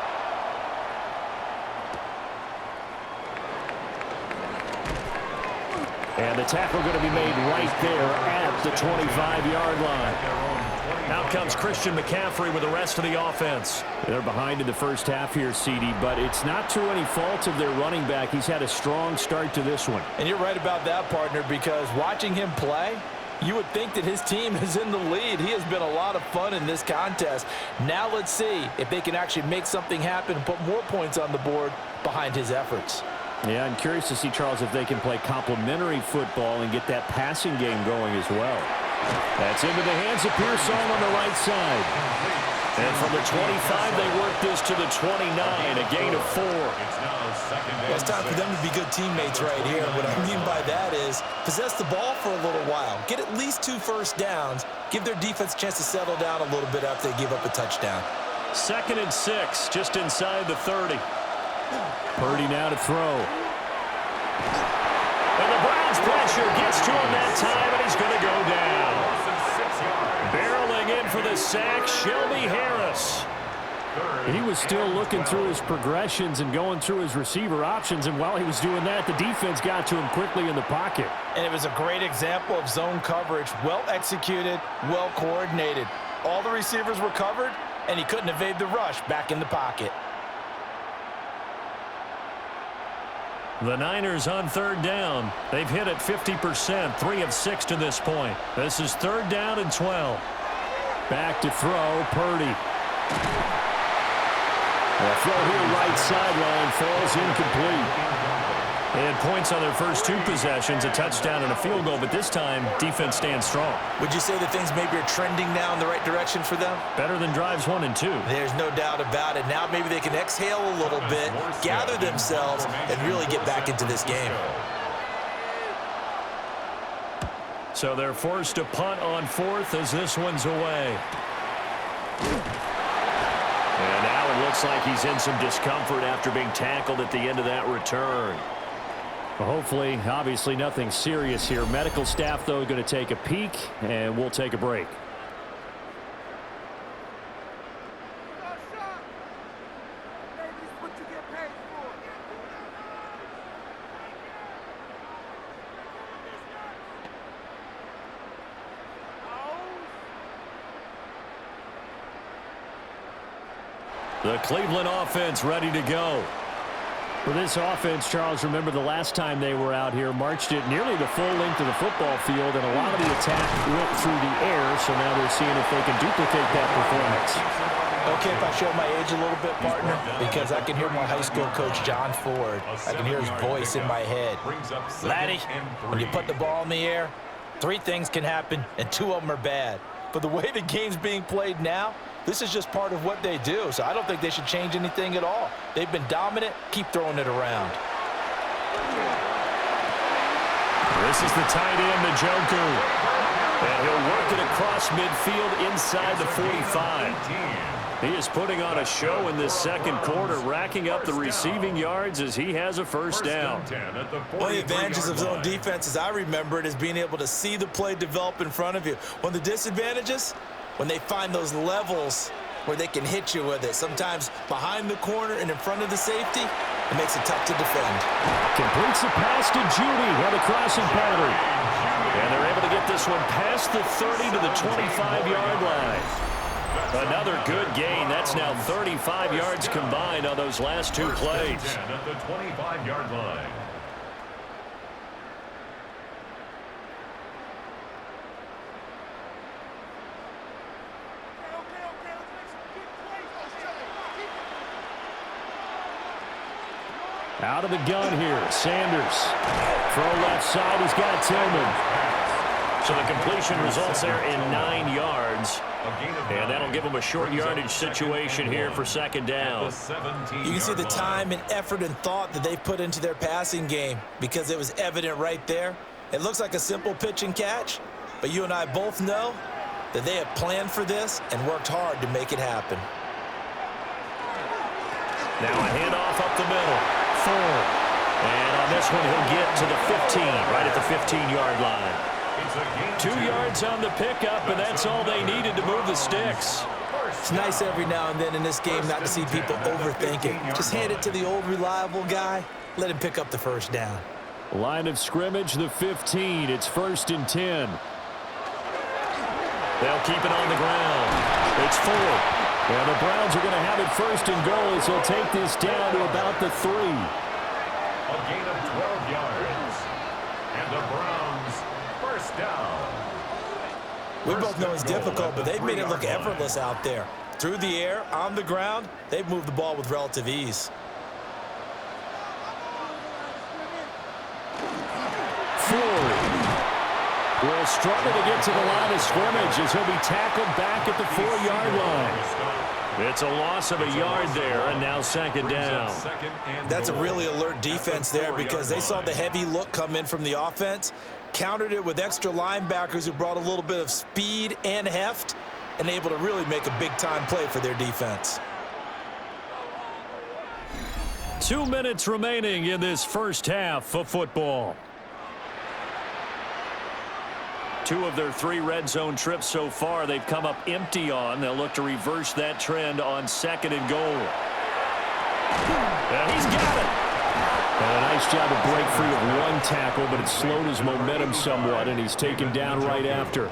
And the tackle going to be made right there at the 25-yard line. Out comes Christian McCaffrey with the rest of the offense. They're behind in the first half here, CD, but it's not through any fault of their running back. He's had a strong start to this one. And you're right about that, partner, because watching him play, you would think that his team is in the lead. He has been a lot of fun in this contest. Now let's see if they can actually make something happen and put more points on the board behind his efforts. Yeah, I'm curious to see, Charles, if they can play complementary football and get that passing game going as well. That's into the hands of Pearson on the right side. And from the 25, they work this to the 29, a gain of 4. Well, it's time for them to be good teammates right here. What I mean by that is possess the ball for a little while. Get at least 2 first downs. Give their defense a chance to settle down a little bit after they give up a touchdown. 2nd and 6, just inside the 30. Purdy now to throw. And the Browns pressure gets to him that time, and he's going to go down. Barreling in for the sack, Shelby Harris. He was still looking through his progressions and going through his receiver options, and while he was doing that, the defense got to him quickly in the pocket. And it was a great example of zone coverage, well executed, well coordinated. All the receivers were covered, and he couldn't evade the rush back in the pocket. The Niners on 3rd down. They've hit it 50%, 3 of 6 to this point. This is 3rd down and 12. Back to throw, Purdy. The throw here right sideline falls incomplete. They had points on their first 2 possessions, a touchdown and a field goal, but this time, defense stands strong. Would you say that things maybe are trending now in the right direction for them? Better than drives 1 and 2. There's no doubt about it. Now maybe they can exhale a little bit, gather themselves, and really get back into this game. So they're forced to punt on 4th as this one's away. And now it looks like he's in some discomfort after being tackled at the end of that return. Well, hopefully, obviously nothing serious here. Medical staff, though, going to take a peek, and we'll take a break. The Cleveland offense ready to go. For this offense, Charles, remember the last time they were out here, marched it nearly the full length of the football field, and a lot of the attack went through the air, so now they're seeing if they can duplicate that performance. Okay, if I show my age a little bit, partner, because I can hear my high school coach, John Ford. I can hear his voice in my head. Laddie, when you put the ball in the air, 3 things can happen, and 2 of them are bad. But the way the game's being played now, this is just part of what they do, so I don't think they should change anything at all. They've been dominant. Keep throwing it around. This is the tight end, Njoku. And he'll work it across midfield inside the 45. He is putting on a show in this second quarter, racking up the receiving yards as he has a first down. One of the advantages of zone defense, as I remember it, is being able to see the play develop in front of you. One of the disadvantages, when they find those levels where they can hit you with it, sometimes behind the corner and in front of the safety, it makes it tough to defend. Completes the pass to Judy on the crossing pattern. And they're able to get this one past the 30 to the 25-yard line. Another good gain. That's now 35 yards combined on those last two plays. At the 25-yard line. Out of the gun here, Sanders. Throw left side, he's got Tillman. So the completion results there in 9 yards. And that'll give them a short yardage situation here for second down. You can see the time and effort and thought that they've put into their passing game because it was evident right there. It looks like a simple pitch and catch, but you and I both know that they have planned for this and worked hard to make it happen. Now a handoff up the middle. Ford. And on this one, he'll get to the 15, right at the 15-yard line. 2 yards on the pickup, and that's all they needed to move the sticks. It's nice every now and then in this game not to see people overthink it. Just hand it to the old reliable guy. Let him pick up the first down. Line of scrimmage, the 15. It's 1st and 10. They'll keep it on the ground. It's Ford. And the Browns are going to have it 1st and goal as they'll take this down to about the 3. A gain of 12 yards. And the Browns first down. We both know it's difficult, but they've made it look effortless out there. Through the air, on the ground, they've moved the ball with relative ease. Ford will struggle to get to the line of scrimmage as he'll be tackled back at the 4-yard line. It's a loss of a yard there, and now second down. That's a really alert defense there because they saw the heavy look come in from the offense, countered it with extra linebackers who brought a little bit of speed and heft, and able to really make a big-time play for their defense. 2 minutes remaining in this first half of football. 2 of their 3 red zone trips so far they've come up empty on. They'll look to reverse that trend on 2nd and goal. And he's got it. And a nice job to break free of 1 tackle, but it slowed his momentum somewhat, and he's taken down right after.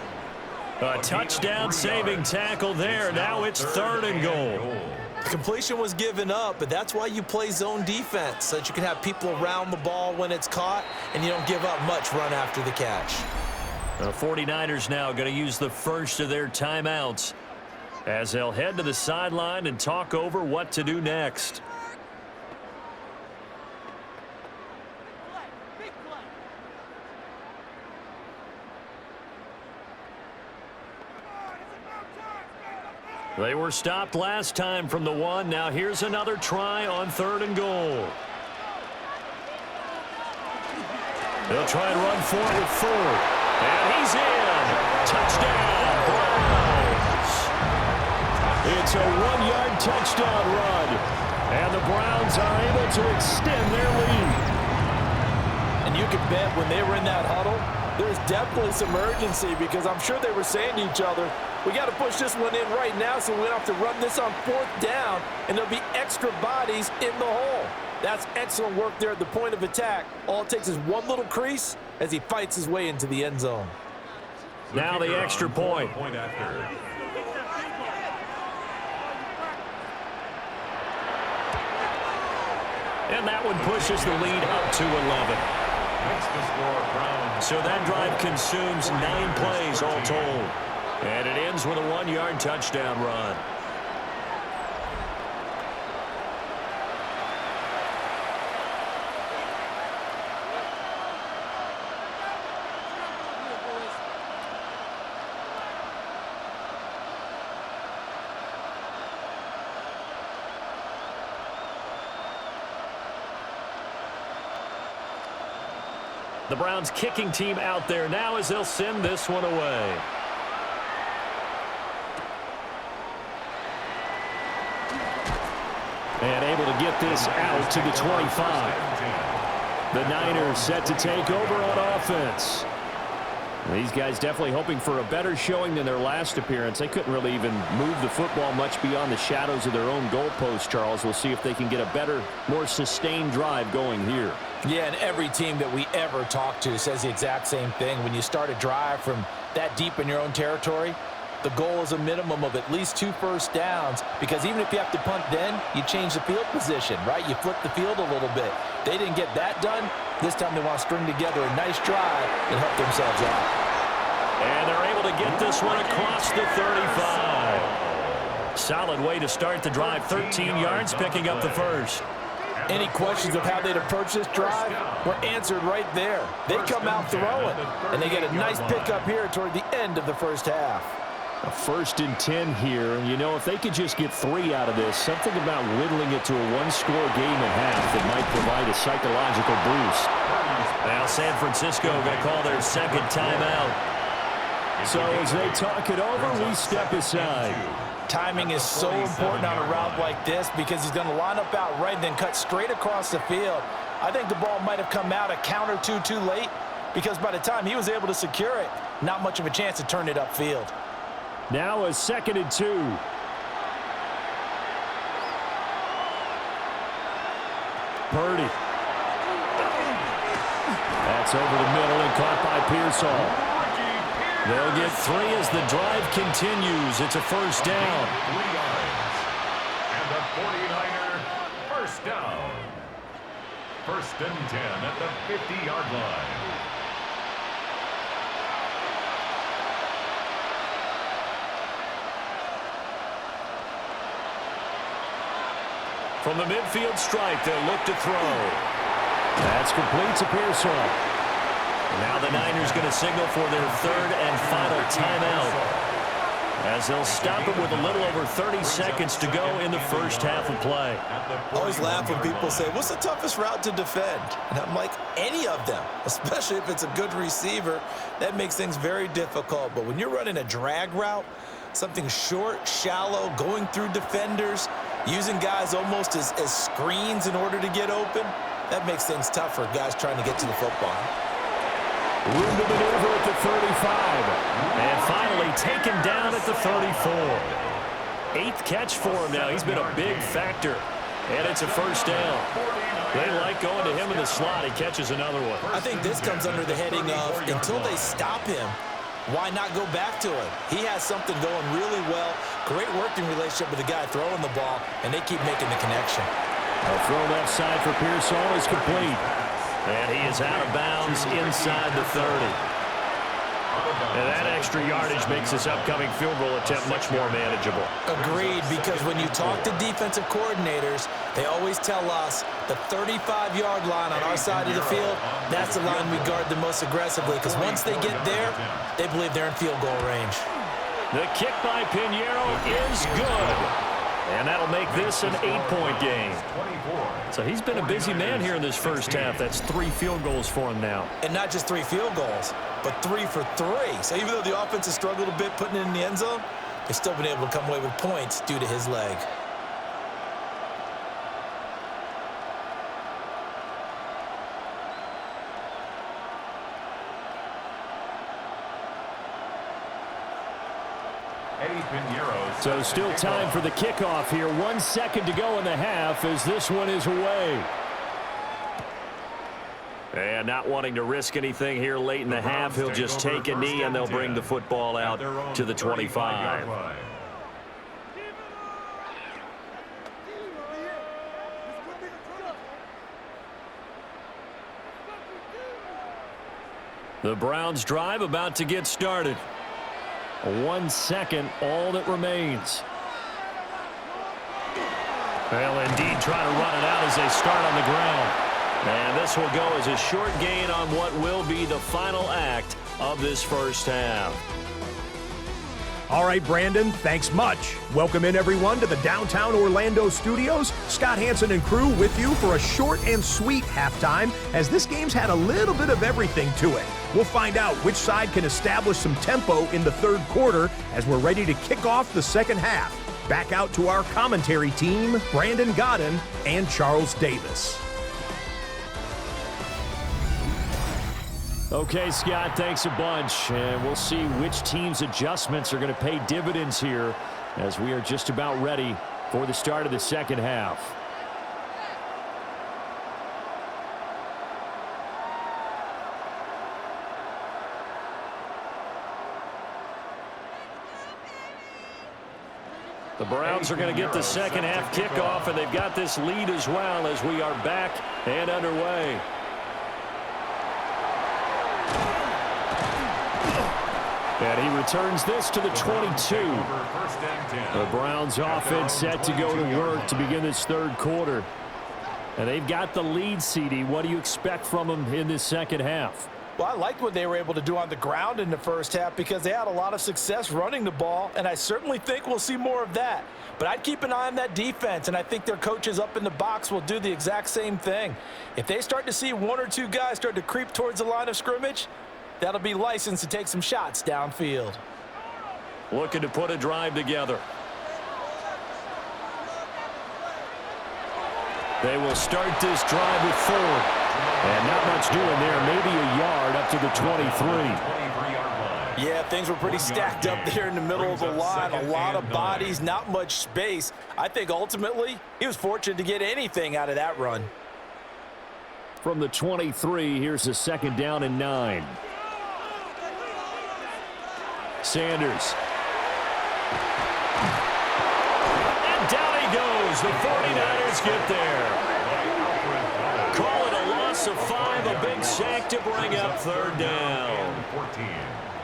A touchdown-saving tackle there. Now it's 3rd and goal. The completion was given up, but that's why you play zone defense, so that you can have people around the ball when it's caught, and you don't give up much run after the catch. The 49ers now going to use the first of their timeouts as they'll head to the sideline and talk over what to do next. They were stopped last time from the 1. Now here's another try on 3rd and goal. They'll try and run for it with Ford. And he's in. Touchdown, Browns. It's a 1-yard touchdown run. And the Browns are able to extend their lead. And you can bet when they were in that huddle, there's definitely some urgency because I'm sure they were saying to each other, we got to push this one in right now so we don't have to run this on 4th down, and there'll be extra bodies in the hole. That's excellent work there at the point of attack. All it takes is one little crease as he fights his way into the end zone. Now the extra point. And that one pushes the lead up to 11. So that drive consumes 9 plays all told. And it ends with a 1-yard touchdown run. The Browns kicking team out there now as they'll send this one away. And able to get this out to the 25. The Niners set to take over on offense. These guys definitely hoping for a better showing than their last appearance. They couldn't really even move the football much beyond the shadows of their own goalpost, Charles. We'll see if they can get a better, more sustained drive going here. Yeah, and every team that we ever talk to says the exact same thing. When you start a drive from that deep in your own territory, the goal is a minimum of at least 2 first downs, because even if you have to punt then, you change the field position, right? You flip the field a little bit. They didn't get that done. This time they want to string together a nice drive and help themselves out. And they're able to get this one across the 35. Solid way to start the drive. 13 yards, picking up the first. Any questions of how they'd approach this drive were answered right there. They come out throwing, and they get a nice pickup here toward the end of the first half. A 1st and 10 here, and you know, if they could just get 3 out of this, something about whittling it to a 1-score game and a half that might provide a psychological boost. Now San Francisco going to call their second timeout. So as they talk it over, we step aside. Timing is so important on a route like this, because he's going to line up out right and then cut straight across the field. I think the ball might have come out a count or two too late, because by the time he was able to secure it, not much of a chance to turn it upfield. Now a 2nd and 2. Purdy. That's over the middle and caught by Pearsall. They'll get 3 as the drive continues. It's a first down. 3 yards. And the 49er first down. 1st and 10 at the 50-yard line. From the midfield stripe, they'll look to throw. That's complete to Pearsall. Now the Niners going to signal for their 3rd and final timeout, as they'll stop it with a little over 30 seconds to go in the first half of play. I always laugh when people say, what's the toughest route to defend? And I'm like, any of them, especially if it's a good receiver. That makes things very difficult. But when you're running a drag route, something short, shallow, going through defenders, using guys almost as screens in order to get open, that makes things tough for guys trying to get to the football. Room to maneuver at the 35. And finally taken down at the 34. 8th catch for him now. He's been a big factor. And it's a first down. They like going to him in the slot. He catches another one. I think this comes under the heading of, until they stop him, why not go back to him? He has something going really well. Great working relationship with the guy throwing the ball, and they keep making the connection. A throw left side for Pearsall is complete. And he is out of bounds inside the 30. And that extra yardage makes this upcoming field goal attempt much more manageable. Agreed, because when you talk to defensive coordinators, they always tell us the 35-yard line on our side of the field, that's the line we guard the most aggressively, because once they get there, they believe they're in field goal range. The kick by Pinheiro is good. And that'll make this an 8-point game. So he's been a busy man here in this first half. That's 3 field goals for him now. And not just 3 field goals, but 3 for 3. So even though the offense has struggled a bit putting it in the end zone, they've still been able to come away with points due to his leg. So still time for the kickoff here. 1 second to go in the half as this one is away. And not wanting to risk anything here late in the half, he'll just take a knee and they'll bring the football out to the 25. The Browns drive about to get started. 1 second, all that remains. They'll indeed try to run it out as they start on the ground. And this will go as a short gain on what will be the final act of this first half. All right, Brandon, thanks much. Welcome in, everyone, to the downtown Orlando studios. Scott Hansen and crew with you for a short and sweet halftime, as this game's had a little bit of everything to it. We'll find out which side can establish some tempo in the third quarter as we're ready to kick off the second half. Back out to our commentary team, Brandon Godden and Charles Davis. Okay, Scott, thanks a bunch. And we'll see which team's adjustments are going to pay dividends here as we are just about ready for the start of the second half. The Browns are going to get the second half kickoff, and they've got this lead as well as we are back and underway. And he returns this to the 22. The Browns offense set to go to work to begin this third quarter. And they've got the lead, CD. What do you expect from them in this second half? Well, I liked what they were able to do on the ground in the first half because they had a lot of success running the ball, and I certainly think we'll see more of that. But I'd keep an eye on that defense, and I think their coaches up in the box will do the exact same thing. If they start to see one or two guys start to creep towards the line of scrimmage, that'll be licensed to take some shots downfield. Looking to put a drive together. They will start this drive with 4. And not much doing there. Maybe a yard up to the 23. Yeah, things were pretty stacked up there in the middle of the line. A lot of bodies, not much space. I think ultimately he was fortunate to get anything out of that run. From the 23, here's a second down and 9. Sanders. And down he goes. The 49ers get there. Call it a loss of 5, a big sack to bring up third down.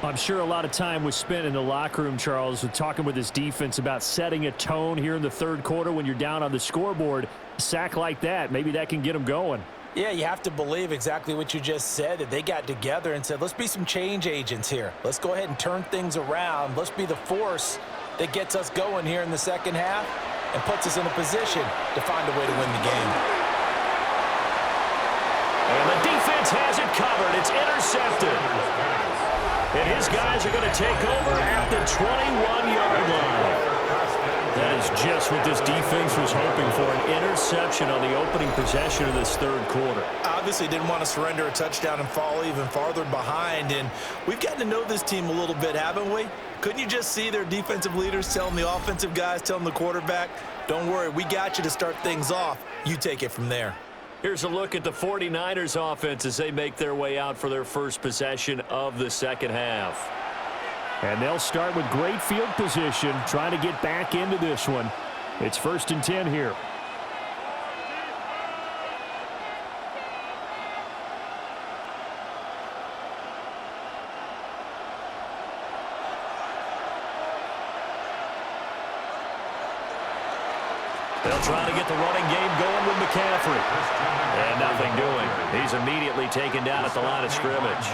I'm sure a lot of time was spent in the locker room, Charles, with talking with his defense about setting a tone here in the third quarter when you're down on the scoreboard. A sack like that, maybe that can get them going. Yeah, you have to believe exactly what you just said, that they got together and said, let's be some change agents here. Let's go ahead and turn things around. Let's be the force that gets us going here in the second half and puts us in a position to find a way to win the game. And the defense has it covered. It's intercepted. And his guys are going to take over at the 21-yard line. That is just what this defense was hoping for, an interception on the opening possession of this third quarter. Obviously didn't want to surrender a touchdown and fall even farther behind, and we've gotten to know this team a little bit, haven't we? Couldn't you just see their defensive leaders telling the offensive guys, telling the quarterback, don't worry, we got you to start things off. You take it from there. Here's a look at the 49ers offense as they make their way out for their first possession of the second half. And they'll start with great field position, trying to get back into this one. It's 1st and 10 here. They'll try to get the running game going with McCaffrey. And nothing doing. He's immediately taken down at the line of scrimmage.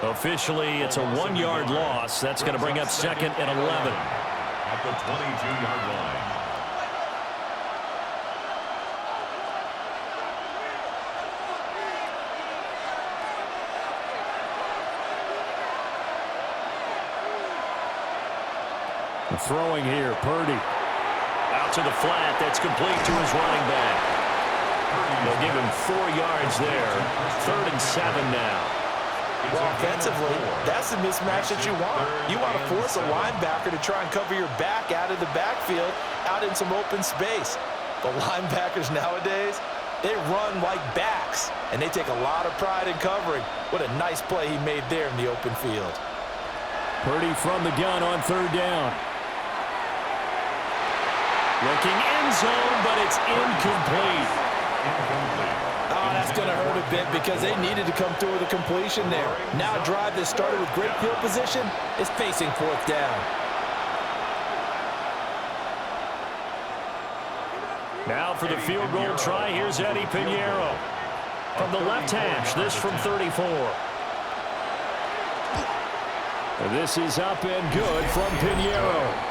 Officially, it's a 1-yard loss. That's going to bring up 2nd and 11. At the 22-yard line. Throwing here, Purdy. Out to the flat. That's complete to his running back. They'll give him 4 yards there. 3rd and 7 now. Well, offensively, that's the mismatch that you want. You want to force a linebacker to try and cover your back out of the backfield, out in some open space. The linebackers nowadays, they run like backs, and they take a lot of pride in covering. What a nice play he made there in the open field. Purdy from the gun on 3rd down. Looking end zone, but it's incomplete. Oh, that's going to hurt a bit because they needed to come through with a completion there. Now a drive that started with great field position is facing 4th down. Now for the field goal try, here's Eddie Pinheiro. From the left hash, this from 34. This is up and good from Pinheiro.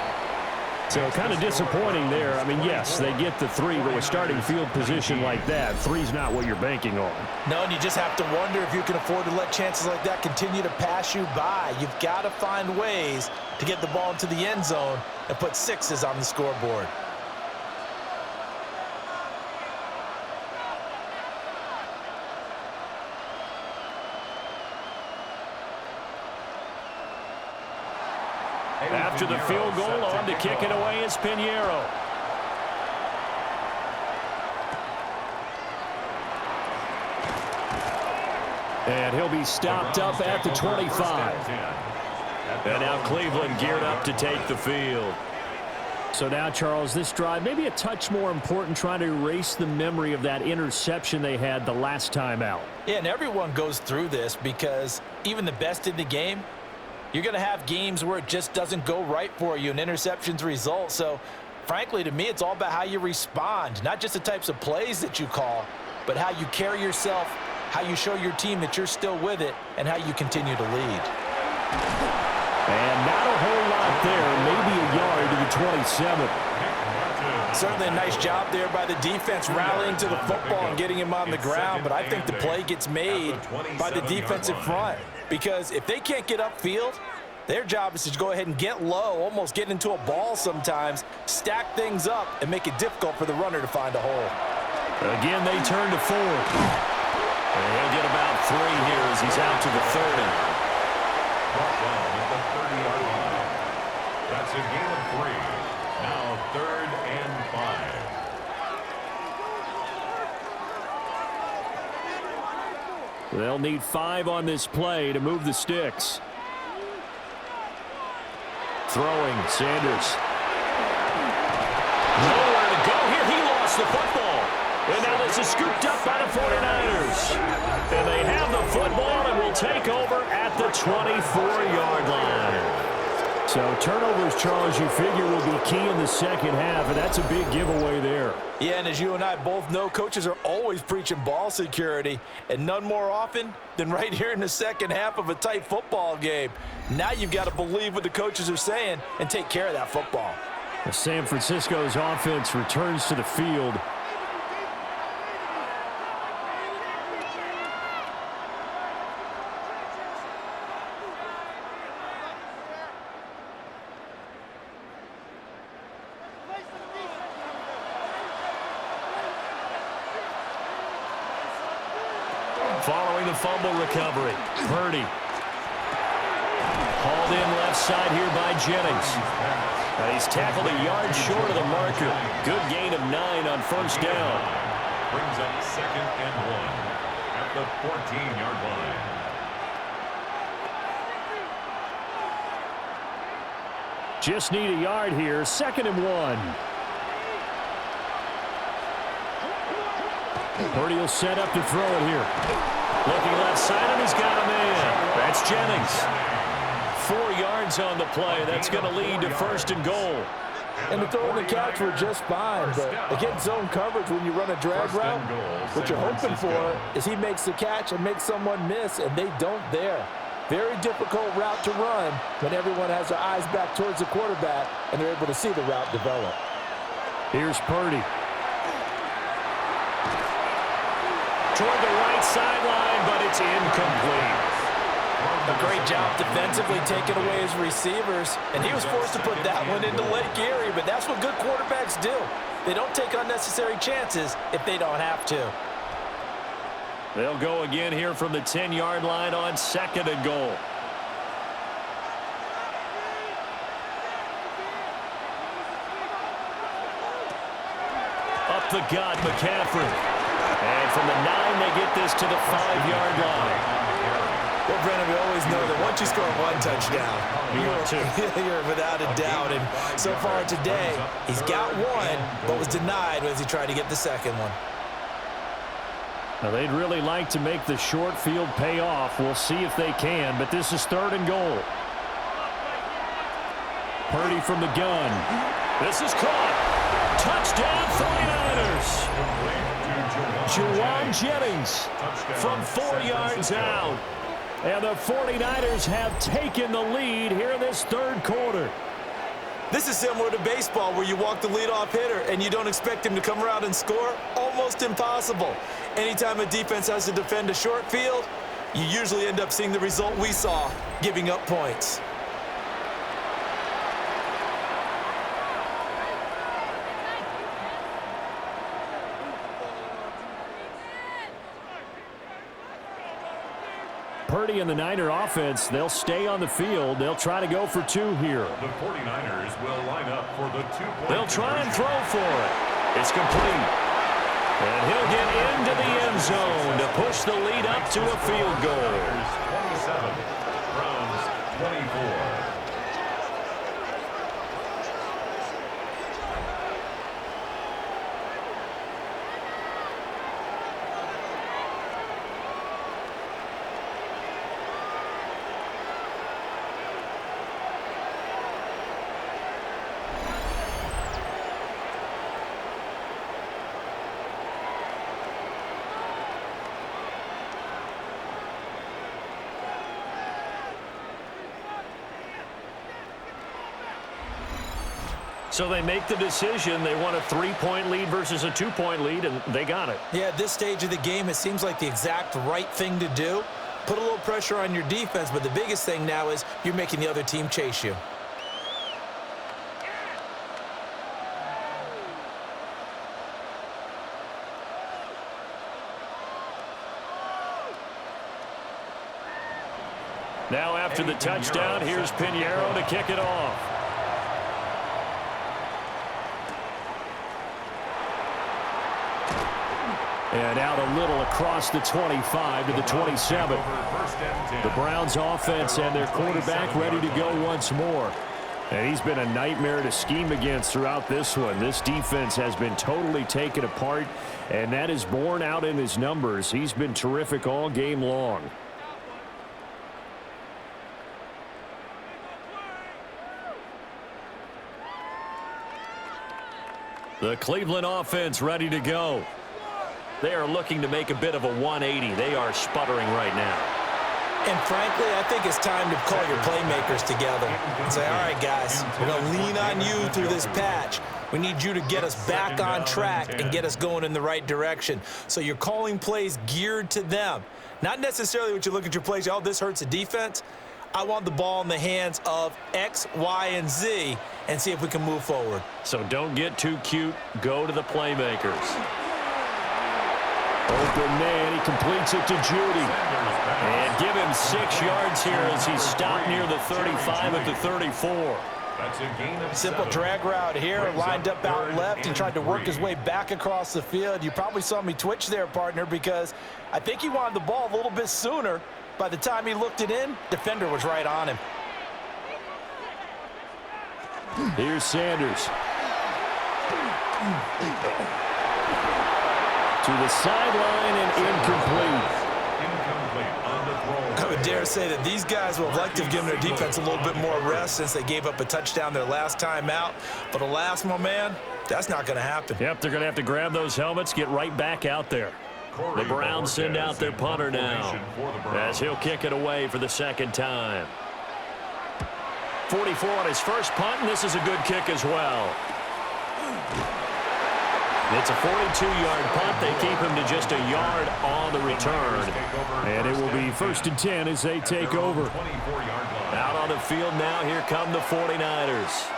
So kind of disappointing there. I mean, yes, they get the 3, but with starting field position like that, 3's not what you're banking on. No, and you just have to wonder if you can afford to let chances like that continue to pass you by. You've got to find ways to get the ball into the end zone and put 6s on the scoreboard. After the field goal, on to kick it away is Pinheiro. And he'll be stopped up at the 25. And now Cleveland geared up to take the field. So now, Charles, this drive maybe a touch more important, trying to erase the memory of that interception they had the last time out. Yeah, and everyone goes through this because even the best in the game, you're going to have games where it just doesn't go right for you and interceptions result. So, frankly, to me, it's all about how you respond, not just the types of plays that you call, but how you carry yourself, how you show your team that you're still with it, and how you continue to lead. And not a whole lot there, maybe a yard to the 27. Certainly a nice job there by the defense rallying to the football and getting him on the ground, but I think the play gets made by the defensive front because if they can't get upfield, their job is to go ahead and get low, almost get into a ball sometimes, stack things up, and make it difficult for the runner to find a hole. Again, they turn to 4. And he'll get about 3 here as he's out to the 30. Brought down at the 30-yard line. That's a gain of 3. Now 3rd and 5. They'll need 5 on this play to move the sticks. Throwing, Sanders. Nowhere to go here. He lost the football. And now this is scooped up by the 49ers. And they have the football and will take over at the 24-yard line. So turnovers, Charles, you figure will be key in the second half, and that's a big giveaway there. Yeah, and as you and I both know, coaches are always preaching ball security, and none more often than right here in the second half of a tight football game. Now you've got to believe what the coaches are saying and take care of that football. San Francisco's offense returns to the field. Following the fumble recovery, Purdy. Hauled in left side here by Jennings. He's tackled a yard short of the marker. Good gain of 9 on first down. Brings up 2nd and 1 at the 14-yard line. Just need a yard here, 2nd and 1. Purdy will set up to throw it here. Looking left side, and he's got a man. That's Jennings. 4 yards on the play. That's going to lead to 1st and goal. And the throw and the catch were just fine, but against zone coverage when you run a drag route, what you're hoping for is he makes the catch and makes someone miss, and they don't there. Very difficult route to run when everyone has their eyes back towards the quarterback and they're able to see the route develop. Here's Purdy. Toward the right sideline, but it's incomplete. A great job defensively taking away his receivers, and he was forced to put that one into Lake Erie, but that's what good quarterbacks do. They don't take unnecessary chances if they don't have to. They'll go again here from the 10-yard line on 2nd and goal. Up the gut, McCaffrey. And from the 9, they get this to the 5-yard line. Well, Brennan, we always know that once you score 1 touchdown, you're without a doubt. And so far today, he's got 1, but was denied as he tried to get the 2nd one. Now, they'd really like to make the short field pay off. We'll see if they can, but this is 3rd and goal. Purdy from the gun. This is caught. Touchdown, 49ers. Juwan Jennings from 4 yards out. And the 49ers have taken the lead here in this 3rd quarter. This is similar to baseball where you walk the leadoff hitter and you don't expect him to come around and score. Almost impossible. Anytime a defense has to defend a short field, you usually end up seeing the result we saw, giving up points. Purdy and the Niner offense, they'll stay on the field. They'll try to go for 2 here. The 49ers will line up for the 2-point. They'll try and throw for it. It's complete. And he'll get into the end zone to push the lead up to a field goal. 27, Browns 24. So they make the decision. They want a 3-point lead versus a 2-point lead, and they got it. Yeah, at this stage of the game, it seems like the exact right thing to do. Put a little pressure on your defense, but the biggest thing now is you're making the other team chase you. Now after the touchdown, here's Pinheiro to kick it off. And out a little across the 25 to the 27. The Browns offense and their quarterback ready to go once more. And he's been a nightmare to scheme against throughout this one. This defense has been totally taken apart, and that is borne out in his numbers. He's been terrific all game long. The Cleveland offense ready to go. They are looking to make a bit of a 180. They are sputtering right now. And frankly, I think it's time to call your playmakers together and say, all right, guys, we're going to lean on you through this patch. We need you to get us back on track and get us going in the right direction. So you're calling plays geared to them. Not necessarily what you look at your plays, oh, this hurts the defense. I want the ball in the hands of X, Y, and Z and see if we can move forward. So don't get too cute. Go to the playmakers. Open man, he completes it to Judy. And give him 6 yards here as he's stopped near the 35 at the 34. That's a gain of Simple 7. drag route here, lined up out left and tried to work his way back across the field. You probably saw me twitch there, partner, because I think he wanted the ball a little bit sooner. By the time he looked it in, defender was right on him. Here's Sanders. To the sideline and incomplete. On the throw. I would dare say that these guys would have liked to have given their defense a little bit more rest since they gave up a touchdown their last time out. But alas, my man, that's not going to happen. Yep, they're going to have to grab those helmets, get right back out there. The Browns send out their punter now as he'll kick it away for the second time. 44 on his first punt, and this is a good kick as well. It's a 42-yard punt. They keep him to just a yard on the return. And it will be 1st and 10 as they take over. Out on the field now, here come the 49ers.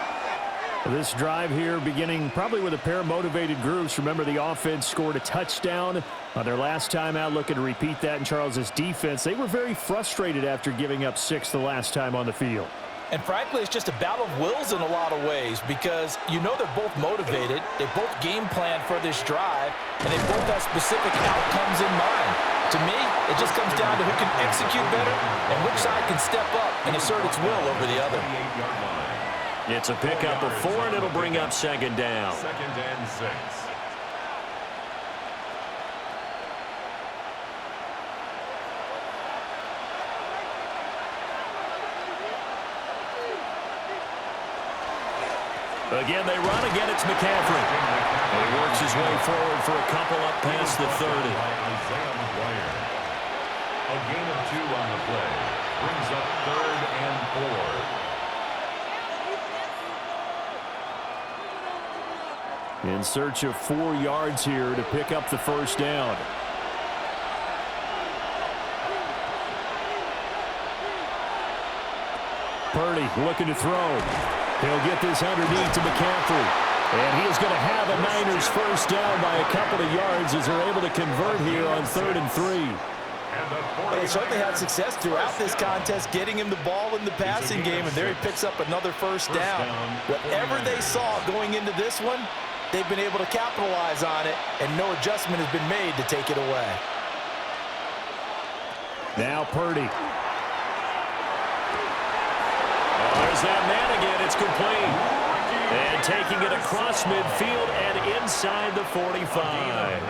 This drive here beginning probably with a pair of motivated groups. Remember, the offense scored a touchdown on their last time out, looking to repeat that in Charles's defense. They were very frustrated after giving up 6 the last time on the field. And frankly, it's just a battle of wills in a lot of ways because you know they're both motivated, they both game plan for this drive, and they both have specific outcomes in mind. To me, it just comes down to who can execute better and which side can step up and assert its will over the other. It's a pickup of 4, and it'll bring up 2nd down. 2nd and 6. Again, they run. Again, it's McCaffrey. And he works his way forward for a couple up past the 30. A gain of 2 on the play. Brings up 3rd and 4. In search of 4 yards here to pick up the 1st down. Purdy looking to throw. He'll get this underneath to McCaffrey. And he is going to have a Niners 1st down by a couple of yards as they're able to convert here on 3rd and 3. Well, they certainly had success throughout this contest, getting him the ball in the passing game, and there he picks up another first down. Whatever they saw going into this one, they've been able to capitalize on it, and no adjustment has been made to take it away. Now Purdy. Oh, there's that man again. It's complete. And taking it across midfield and inside the 45.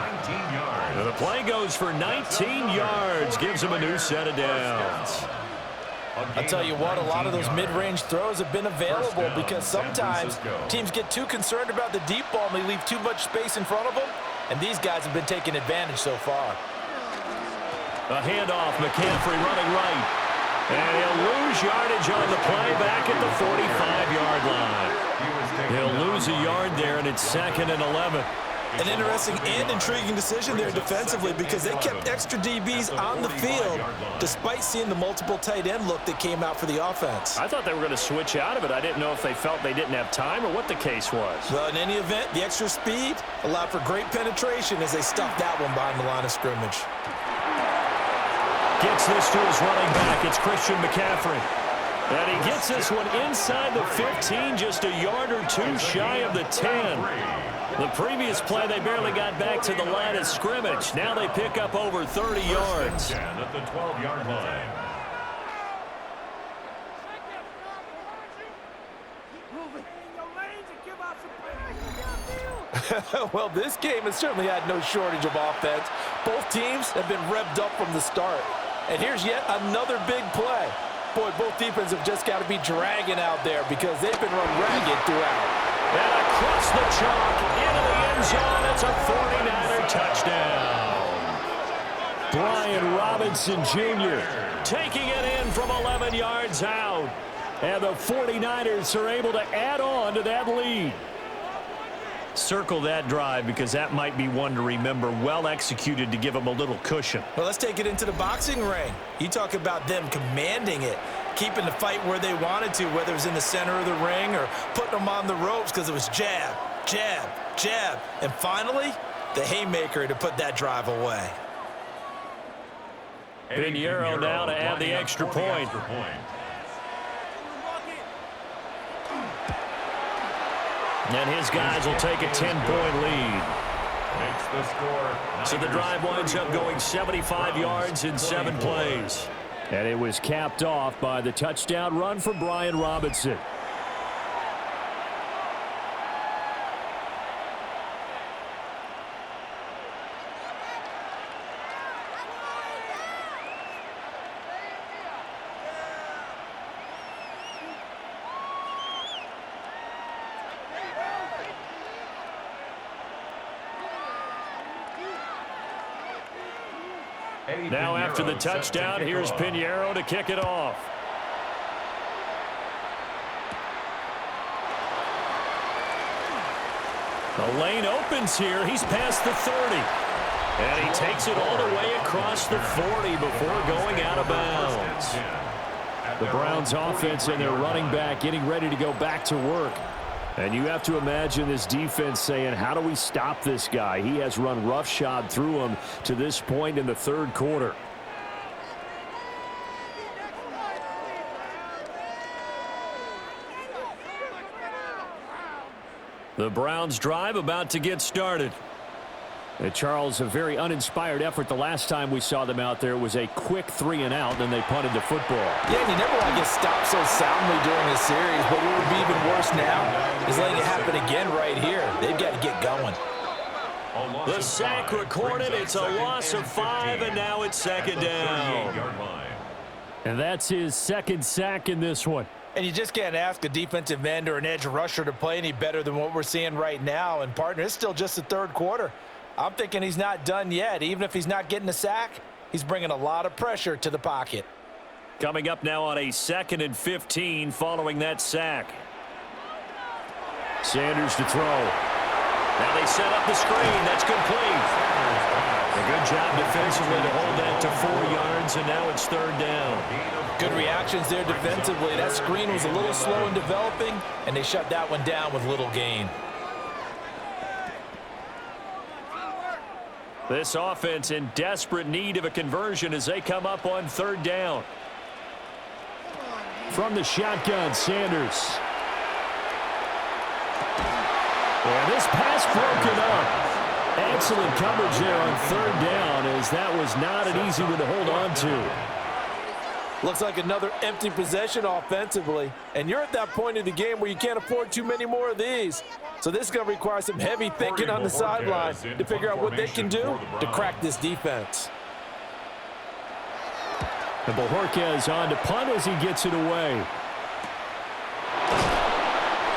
And the play goes for 19 yards. Gives him a new set of downs. I'll tell you what, a lot of those mid-range throws have been available because sometimes teams get too concerned about the deep ball and they leave too much space in front of them, and these guys have been taking advantage so far. A handoff, McCaffrey running right. And he'll lose yardage on the play back at the 45-yard line. He'll lose a yard there, and it's 2nd and 11. An interesting and intriguing decision there defensively because they kept extra DBs on the field despite seeing the multiple tight end look that came out for the offense. I thought they were going to switch out of it. I didn't know if they felt they didn't have time or what the case was. Well, in any event, the extra speed allowed for great penetration as they stuffed that one behind the line of scrimmage. Gets this to his running back. It's Christian McCaffrey. And he gets this one inside the 15, just a yard or two shy of the 10. The previous play, they barely got back to the line of scrimmage. Now they pick up over 30 yards. At the 12-yard line. Well, this game has certainly had no shortage of offense. Both teams have been revved up from the start. And here's yet another big play. Boy, both defenses have just got to be dragging out there because they've been run ragged throughout. And across the chalk, into the end zone, it's a 49er touchdown. Brian Robinson Jr. taking it in from 11 yards out. And the 49ers are able to add on to that lead. Circle that drive because that might be one to remember. Well executed to give them a little cushion. Well, let's take it into the boxing ring. You talk about them commanding it, keeping the fight where they wanted to, whether it was in the center of the ring or putting them on the ropes because it was jab, jab, jab. And finally, the haymaker to put that drive away. Pinheiro now to add the extra point. And his guys will take a 10-point lead. Makes the score. So the drive winds up going 75 yards in 7 plays. And it was capped off by the touchdown run for Brian Robinson. Now after the touchdown, here's Pinheiro to kick it off. The lane opens here. He's past the 30. And he takes it all the way across the 40 before going out of bounds. The Browns offense and their running back getting ready to go back to work. And you have to imagine this defense saying, how do we stop this guy? He has run roughshod through him to this point in the 3rd quarter. The Browns drive about to get started. Charles, a very uninspired effort. The last time we saw them out there was a quick 3-and-out, and they punted the football. Yeah, and you never want to get stopped so soundly during the series, but what would be even worse now is letting it happen again right here. They've got to get going. The sack recorded. It's a loss of 5, and now it's 2nd down. And that's his 2nd sack in this one. And you just can't ask a defensive end or an edge rusher to play any better than what we're seeing right now. And, partner, it's still just the 3rd quarter. I'm thinking he's not done yet. Even if he's not getting a sack, he's bringing a lot of pressure to the pocket. Coming up now on a 2nd and 15 following that sack. Sanders to throw. Now they set up the screen. That's complete. A good job defensively to hold that to 4 yards, and now it's 3rd down. Good reactions there defensively. That screen was a little slow in developing, and they shut that one down with little gain. This offense in desperate need of a conversion as they come up on 3rd down. From the shotgun, Sanders. And this pass broken up. Excellent coverage there on 3rd down, as that was not an easy one to hold on to. Looks like another empty possession offensively, and you're at that point in the game where you can't afford too many more of these. So this is going to require some heavy thinking on the sideline to figure out what they can do to crack this defense. And Bojorquez on to punt as he gets it away.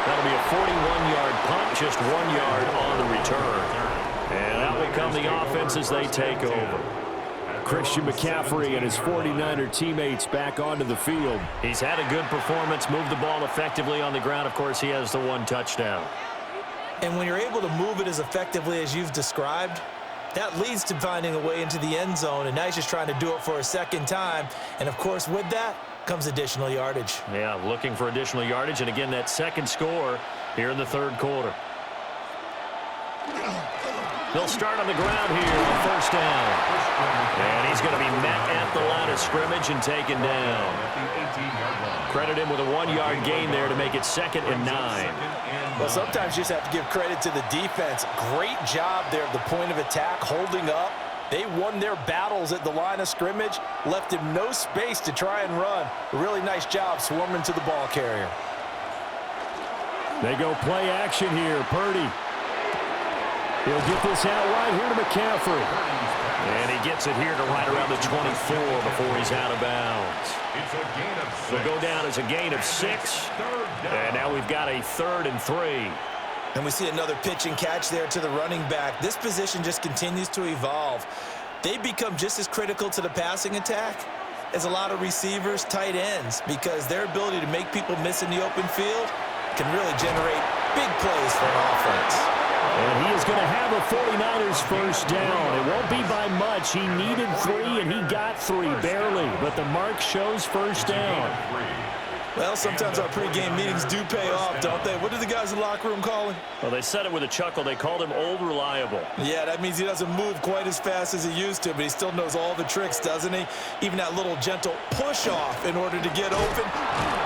That'll be a 41-yard punt, just 1 yard on the return. And out will come the offense as they take over. Christian McCaffrey and his 49er teammates back onto the field. He's had a good performance, moved the ball effectively on the ground. Of course, he has the 1 touchdown. And when you're able to move it as effectively as you've described, that leads to finding a way into the end zone, and now he's just trying to do it for a second time. And, of course, with that comes additional yardage. Yeah, looking for additional yardage, and again, that second score here in the 3rd quarter. They'll start on the ground here on 1st down. And he's going to be met at the line of scrimmage and taken down. Credit him with a 1-yard gain there to make it 2nd and 9. Well, sometimes you just have to give credit to the defense. Great job there at the point of attack, holding up. They won their battles at the line of scrimmage, left him no space to try and run. A really nice job swarming to the ball carrier. They go play action here. Purdy. He'll get this out right here to McCaffrey. And he gets it here to right around the 24 before he's out of bounds. It'll go down as a gain of 6. And now we've got a 3rd and 3. And we see another pitch and catch there to the running back. This position just continues to evolve. They become just as critical to the passing attack as a lot of receivers, tight ends, because their ability to make people miss in the open field can really generate big plays for an offense. And he is going to have a 49ers 1st down. It won't be by much. He needed 3, and he got 3, barely. But the mark shows 1st down. Well, sometimes our pregame meetings do pay off, don't they? What do the guys in the locker room call him? Well, they said it with a chuckle. They called him Old Reliable. Yeah, that means he doesn't move quite as fast as he used to, but he still knows all the tricks, doesn't he? Even that little gentle push-off in order to get open,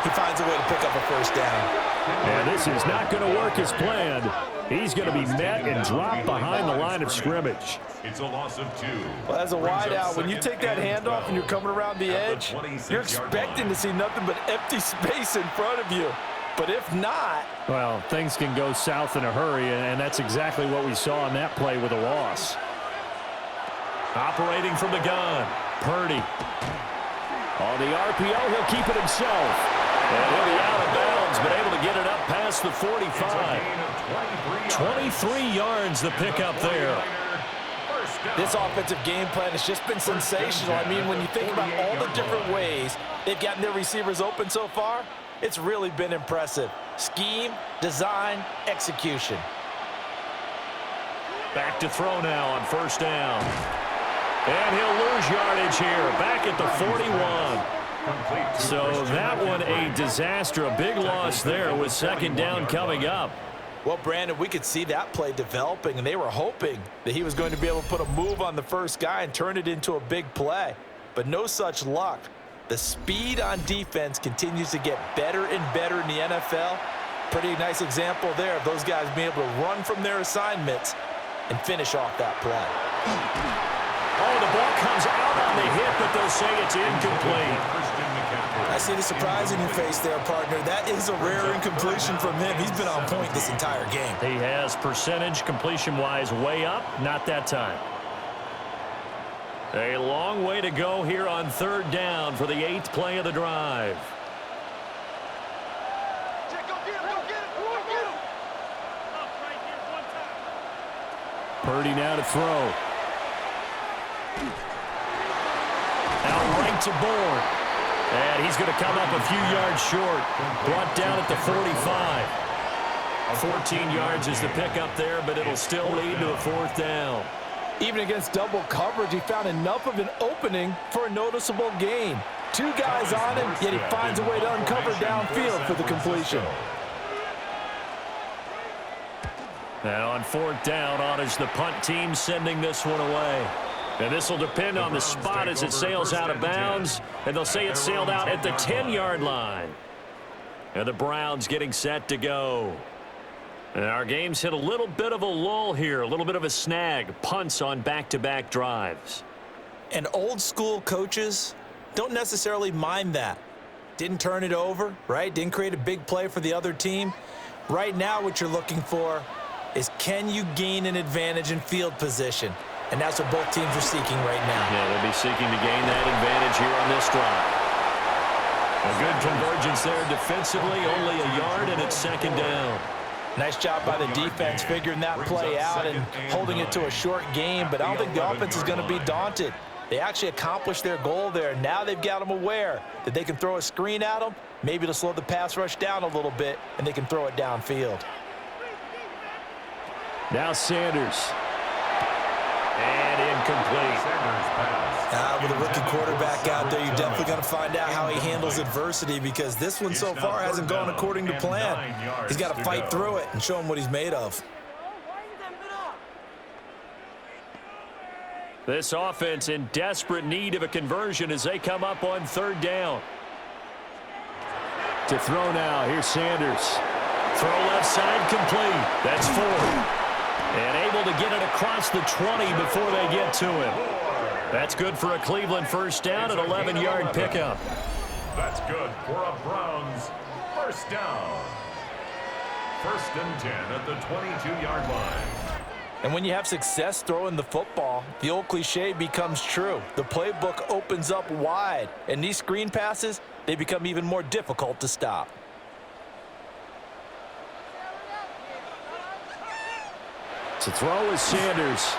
he finds a way to pick up a 1st down. And this is not going to work as planned. He's going to be met and dropped behind the line of scrimmage. It's a loss of 2. Well, as a wideout, when you take that handoff and you're coming around the edge, you're expecting to see nothing but empty space in front of you. But if not... Well, things can go south in a hurry, and that's exactly what we saw on that play with a loss. Operating from the gun, Purdy. On the RPO, he'll keep it himself. And he'll be out of bounds, but able to get it up past the 45. 23 yards the pickup there. This offensive game plan has just been sensational. I mean, when you think about all the different ways they've gotten their receivers open so far, it's really been impressive. Scheme, design, execution. Back to throw now on 1st down. And he'll lose yardage here, back at the 41. So that one a disaster, a big loss there with 2nd down coming up. Well, Brandon, we could see that play developing, and they were hoping that he was going to be able to put a move on the first guy and turn it into a big play. But no such luck. The speed on defense continues to get better and better in the NFL. Pretty nice example there of those guys being able to run from their assignments and finish off that play. Oh, the ball comes out on the hit, but they'll say it's incomplete. I see the surprise in your face there, partner. That is a rare incompletion from him. He's been on point this entire game. He has percentage completion-wise way up, not that time. A long way to go here on 3rd down for the 8th play of the drive. Purdy now to throw. Out right to Bourne. And he's going to come up a few yards short. Brought down at the 45. 14 yards is the pickup there, but it'll still lead to a 4th down. Even against double coverage, he found enough of an opening for a noticeable gain. 2 guys on him, yet he finds a way to uncover downfield for the completion. And on fourth down, honors the punt team sending this one away. And this will depend on the spot as it sails out of bounds. And they'll say it sailed out at the 10-yard line. And the Browns getting set to go. And our game's hit a little bit of a lull here, a little bit of a snag. Punts on back-to-back drives. And old school coaches don't necessarily mind that. Didn't turn it over, right? Didn't create a big play for the other team. Right now what you're looking for is, can you gain an advantage in field position? And that's what both teams are seeking right now. Yeah, they'll be seeking to gain that advantage here on this drive. A good convergence there defensively, only a yard, and it's second down. Nice job by the defense figuring that play out and holding it to a short game, but I don't think the offense is going to be daunted. They actually accomplished their goal there. Now they've got them aware that they can throw a screen at them, maybe to slow the pass rush down a little bit, and they can throw it downfield. Now Sanders. And incomplete. With a rookie quarterback out there, you're definitely going to find out how he handles adversity, because this one so far hasn't gone according to plan. He's got to fight through it and show him what he's made of. This offense in desperate need of a conversion as they come up on third down. To throw now, here's Sanders. Throw left side complete. That's 4. And able to get it across the 20 before they get to him. That's good for a Cleveland first down, an 11-yard pickup. That's good for a Browns first down. 1st and 10 at the 22-yard line. And when you have success throwing the football, the old cliche becomes true. The playbook opens up wide, and these screen passes, they become even more difficult to stop. To throw is Sanders.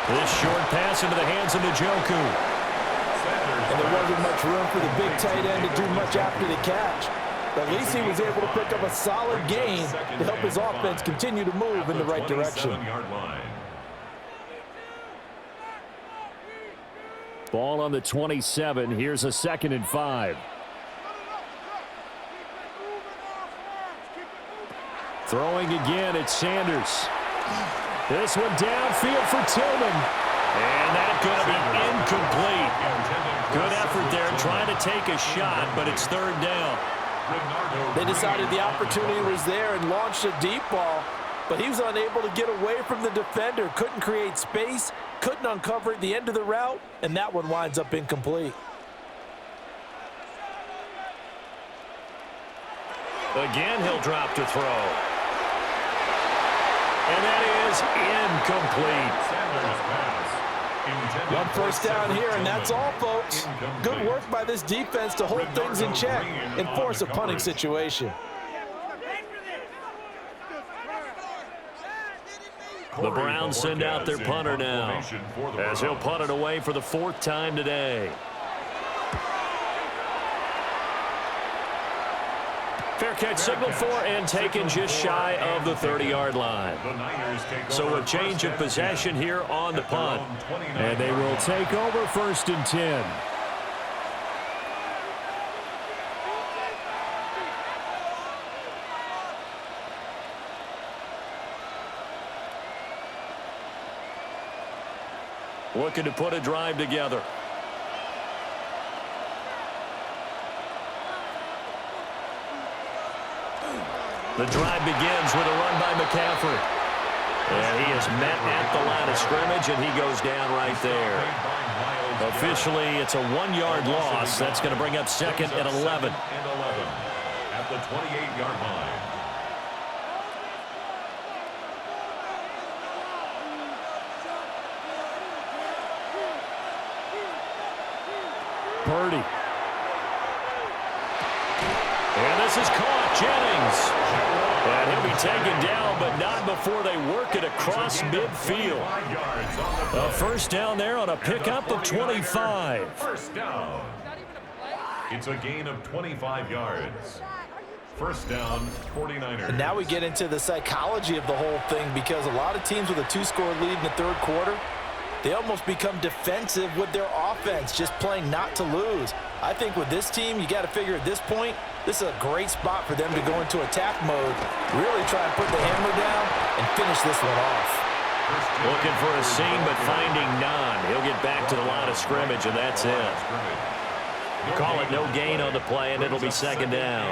This short pass into the hands of Njoku. And there wasn't much room for the big tight end to do much after the catch. But at least he was able to pick up a solid gain to help his offense continue to move in the right direction. Ball on the 27. Here's a 2nd and 5. Throwing again, it's Sanders. This one downfield for Tillman. And that's going to be incomplete. Good effort there trying to take a shot, but it's third down. They decided the opportunity was there and launched a deep ball, but he was unable to get away from the defender. Couldn't create space, couldn't uncover at the end of the route, and that one winds up incomplete. Again, he'll drop to throw. And that is incomplete. One first down here, and that's all, folks. Good work by this defense to hold things in check and force a punting situation. The Browns send out their punter now, as he'll punt it away for the 4th time today. Fair catch signaled for and taken just shy of the 30-yard line. So a change of possession here on the punt. And they will take over 1st and 10. Looking to put a drive together. The drive begins with a run by McCaffrey. And he is met at the line of scrimmage, and he goes down right there. Officially, it's a 1-yard loss. That's going to bring up 2nd and 11. At the 28-yard line. Purdy. And this is caught. Jennings. And he'll be taken down, but not before they work it across midfield. A first down there on a pickup of 25. First down. It's a gain of 25 yards. First down, 49ers. And now we get into the psychology of the whole thing, because a lot of teams with a 2-score lead in the third quarter, they almost become defensive with their offense, just playing not to lose. I think with this team, you got to figure at this point, this is a great spot for them to go into attack mode, really try and put the hammer down, and finish this one off. Looking for a seam, but finding none. He'll get back to the line of scrimmage, and that's it. Call it no gain on the play, and it'll be second down.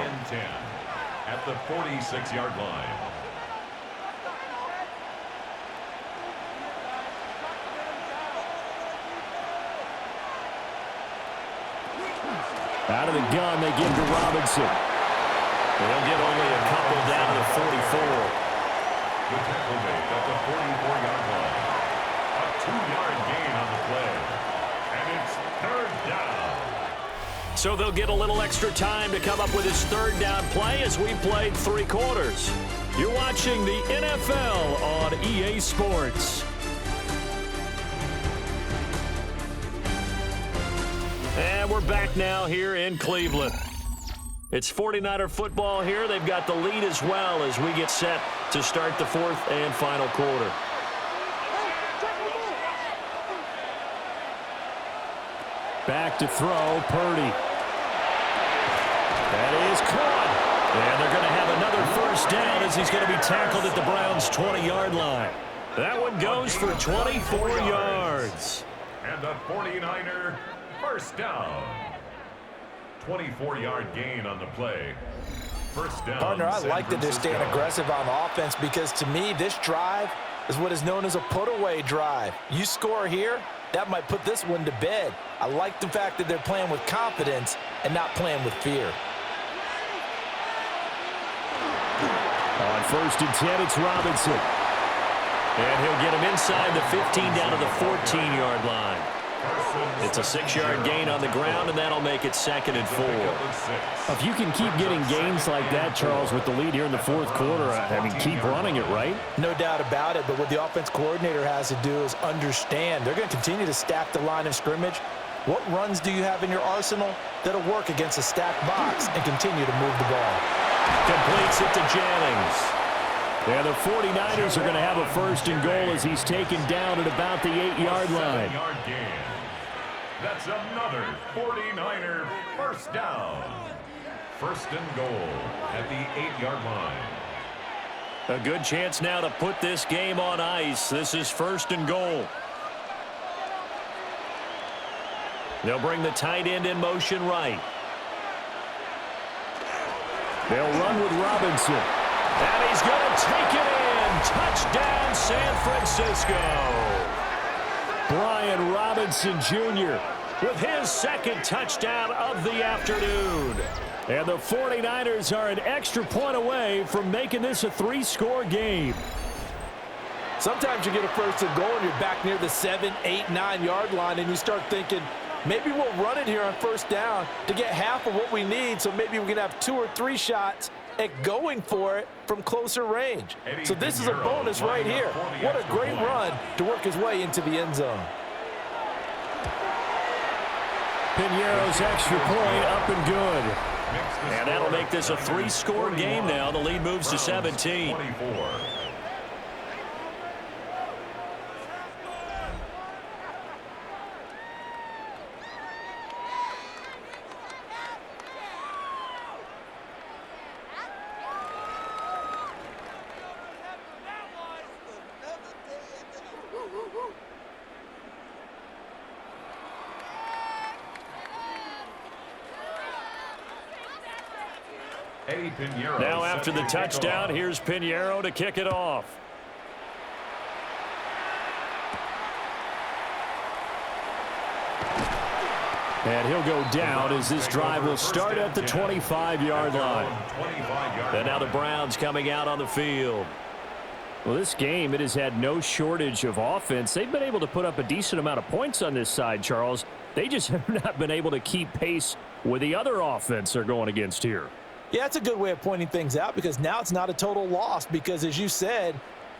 At the 46-yard line. Out of the gun, they give to Robinson. They'll get only a couple down to the 44. The tackle made at the 44-yard line. A 2-yard gain on the play. And it's third down. So they'll get a little extra time to come up with his third down play as we played 3 quarters. You're watching the NFL on EA Sports. And we're back now here in Cleveland. It's 49er football here. They've got the lead as well as we get set to start the 4th and final quarter. Back to throw, Purdy. That is caught. And they're going to have another first down as he's going to be tackled at the Browns' 20-yard line. That one goes for 24 yards. And a 49er first down. 24-yard gain on the play. First down. Partner, I like that they're staying aggressive on offense because to me, this drive is what is known as a put-away drive. You score here, that might put this one to bed. I like the fact that they're playing with confidence and not playing with fear. On 1st and 10, it's Robinson. And he'll get him inside the 15 down to the 14-yard line. It's a 6-yard gain on the ground, and that'll make it 2nd and 4. If you can keep getting gains like that, Charles, with the lead here in the 4th quarter, I mean, keep running it, right? No doubt about it, but what the offense coordinator has to do is understand. They're going to continue to stack the line of scrimmage. What runs do you have in your arsenal that'll work against a stacked box and continue to move the ball? Completes it to Jennings. Yeah, the 49ers are going to have a 1st and goal as he's taken down at about the 8-yard line. 7-yard gain. That's another 49er first down. 1st and goal at the 8-yard line. A good chance now to put this game on ice. This is 1st and goal. They'll bring the tight end in motion right. They'll run with Robinson. And he's going to take it in. Touchdown, San Francisco. Brian Robinson Jr. with his 2nd touchdown of the afternoon. And the 49ers are an extra point away from making this a 3-score game. Sometimes you get a 1st and goal and you're back near the 7, 8, 9-yard line and you start thinking, maybe we'll run it here on 1st down to get half of what we need, so maybe we can have 2 or 3 shots at going for it from closer range. So this is a bonus right here. What a great run to work his way into the end zone. Piñeiro's extra point up and good. And that'll make this a 3-score game now. The lead moves to 17. Now after the touchdown, here's Piñeiro to kick it off. And he'll go down as this drive will start at the 25-yard line. And now the Browns coming out on the field. Well, this game, it has had no shortage of offense. They've been able to put up a decent amount of points on this side, Charles. They just have not been able to keep pace with the other offense they're going against here. Yeah, that's a good way of pointing things out because now it's not a total loss because, as you said,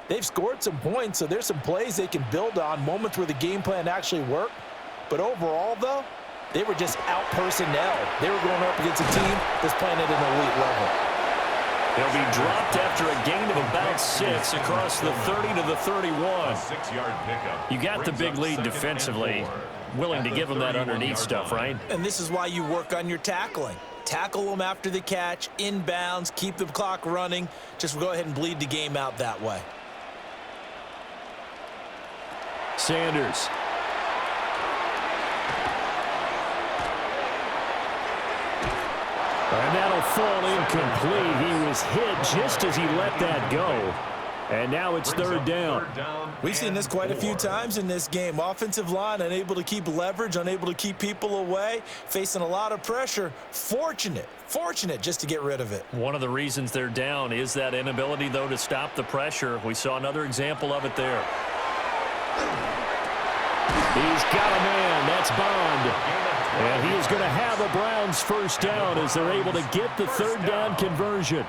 they've scored some points, so there's some plays they can build on, moments where the game plan actually worked. But overall, though, they were just out-personnel. They were going up against a team that's playing at an elite level. They'll be dropped after a gain of about 6 across the 30 to the 31. A 6-yard pickup. You got the big lead defensively. Willing to give them that underneath stuff, right? And this is why you work on your tackling. Tackle them after the catch, inbounds, keep the clock running. Just go ahead and bleed the game out that way. Sanders. And that'll fall incomplete. He was hit just as he let that go. And now it's third down. We've seen this quite a few times in this game. Offensive line unable to keep leverage, unable to keep people away, facing a lot of pressure. Fortunate just to get rid of it. One of the reasons they're down is that inability, though, to stop the pressure. We saw another example of it there. He's got a man. That's Bond. And he is going to have a Browns first down as they're able to get the third down conversion.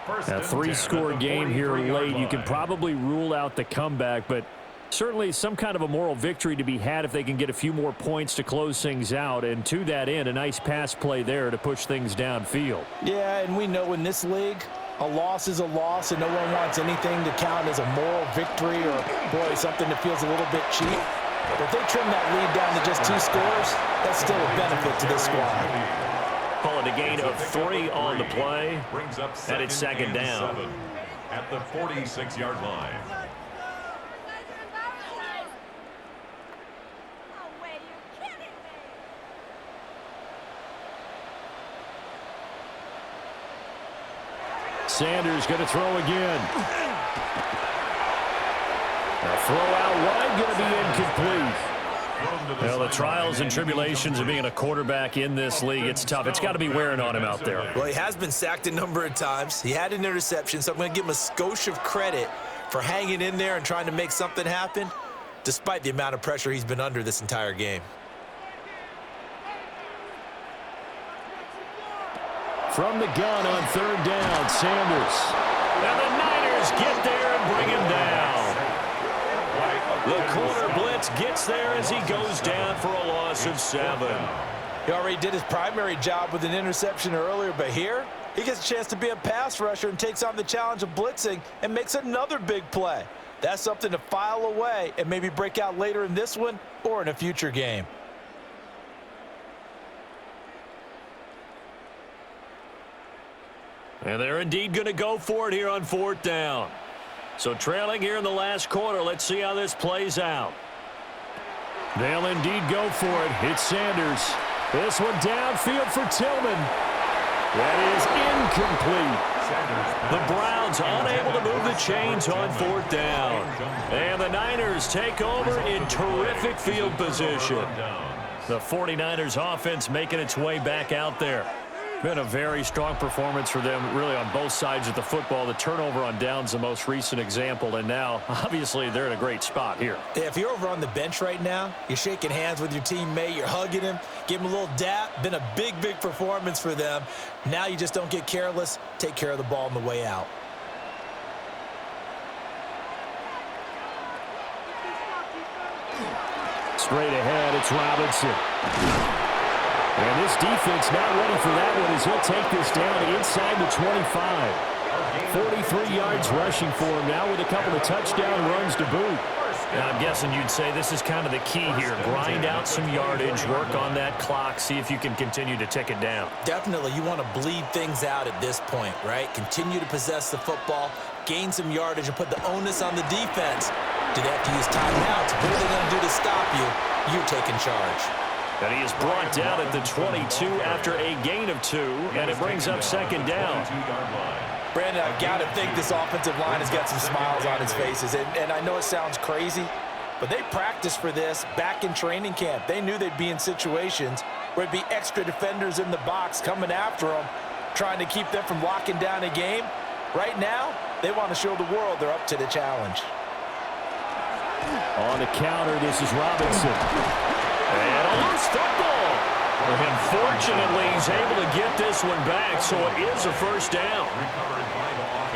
A three-score game here late. You can probably rule out the comeback, but certainly some kind of a moral victory to be had if they can get a few more points to close things out. And to that end, a nice pass play there to push things downfield. Yeah, and we know in this league, a loss is a loss, and no one wants anything to count as a moral victory or, boy, something that feels a little bit cheap. But if they trim that lead down to just 2 scores, that's still a benefit to this squad. Call it a gain of 3 on the play, and it's second down. At the 46-yard line. Sanders going to throw again. A throw out wide going to be incomplete. Well, the trials and tribulations of being a quarterback in this league, it's tough. It's got to be wearing on him out there. Well, he has been sacked a number of times. He had an interception, so I'm going to give him a skosh of credit for hanging in there and trying to make something happen, despite the amount of pressure he's been under this entire game. From the gun on third down, Sanders. And the Niners get there and bring him down. The corner blitz gets there as he goes down for a loss of 7. He already did his primary job with an interception earlier, but here he gets a chance to be a pass rusher and takes on the challenge of blitzing and makes another big play. That's something to file away and maybe break out later in this one or in a future game. And they're indeed going to go for it here on fourth down. So trailing here in the last quarter, let's see how this plays out. They'll indeed go for it. It's Sanders. This one downfield for Tillman. That is incomplete. The Browns unable to move the chains on fourth down. And the Niners take over in terrific field position. The 49ers offense making its way back out there. Been a very strong performance for them, really, on both sides of the football. The turnover on downs, the most recent example, and now, obviously, they're in a great spot here. Yeah, if you're over on the bench right now, you're shaking hands with your teammate, you're hugging him, give him a little dap. Been a big performance for them. Now you just don't get careless. Take care of the ball on the way out. Straight ahead, it's Robinson. And this defense not ready for that one as he'll take this down inside the 25. 43 yards rushing for him now with a couple of touchdown runs to boot. Now I'm guessing you'd say this is kind of the key here. Grind out some yardage, work on that clock, see if you can continue to tick it down. Definitely, you want to bleed things out at this point, right? Continue to possess the football, gain some yardage, and put the onus on the defense. Do they have to use timeouts? What are they going to do to stop you? You're taking charge. And he is brought down at the 22 after a gain of 2, and it brings up second down. Brandon, I've got to think this offensive line has got some smiles on its faces. And I know it sounds crazy, but they practiced for this back in training camp. They knew they'd be in situations where it'd be extra defenders in the box coming after them, trying to keep them from locking down a game. Right now, they want to show the world they're up to the challenge. On the counter, this is Robinson. And a loose football. And fortunately, he's able to get this one back, so it is a first down.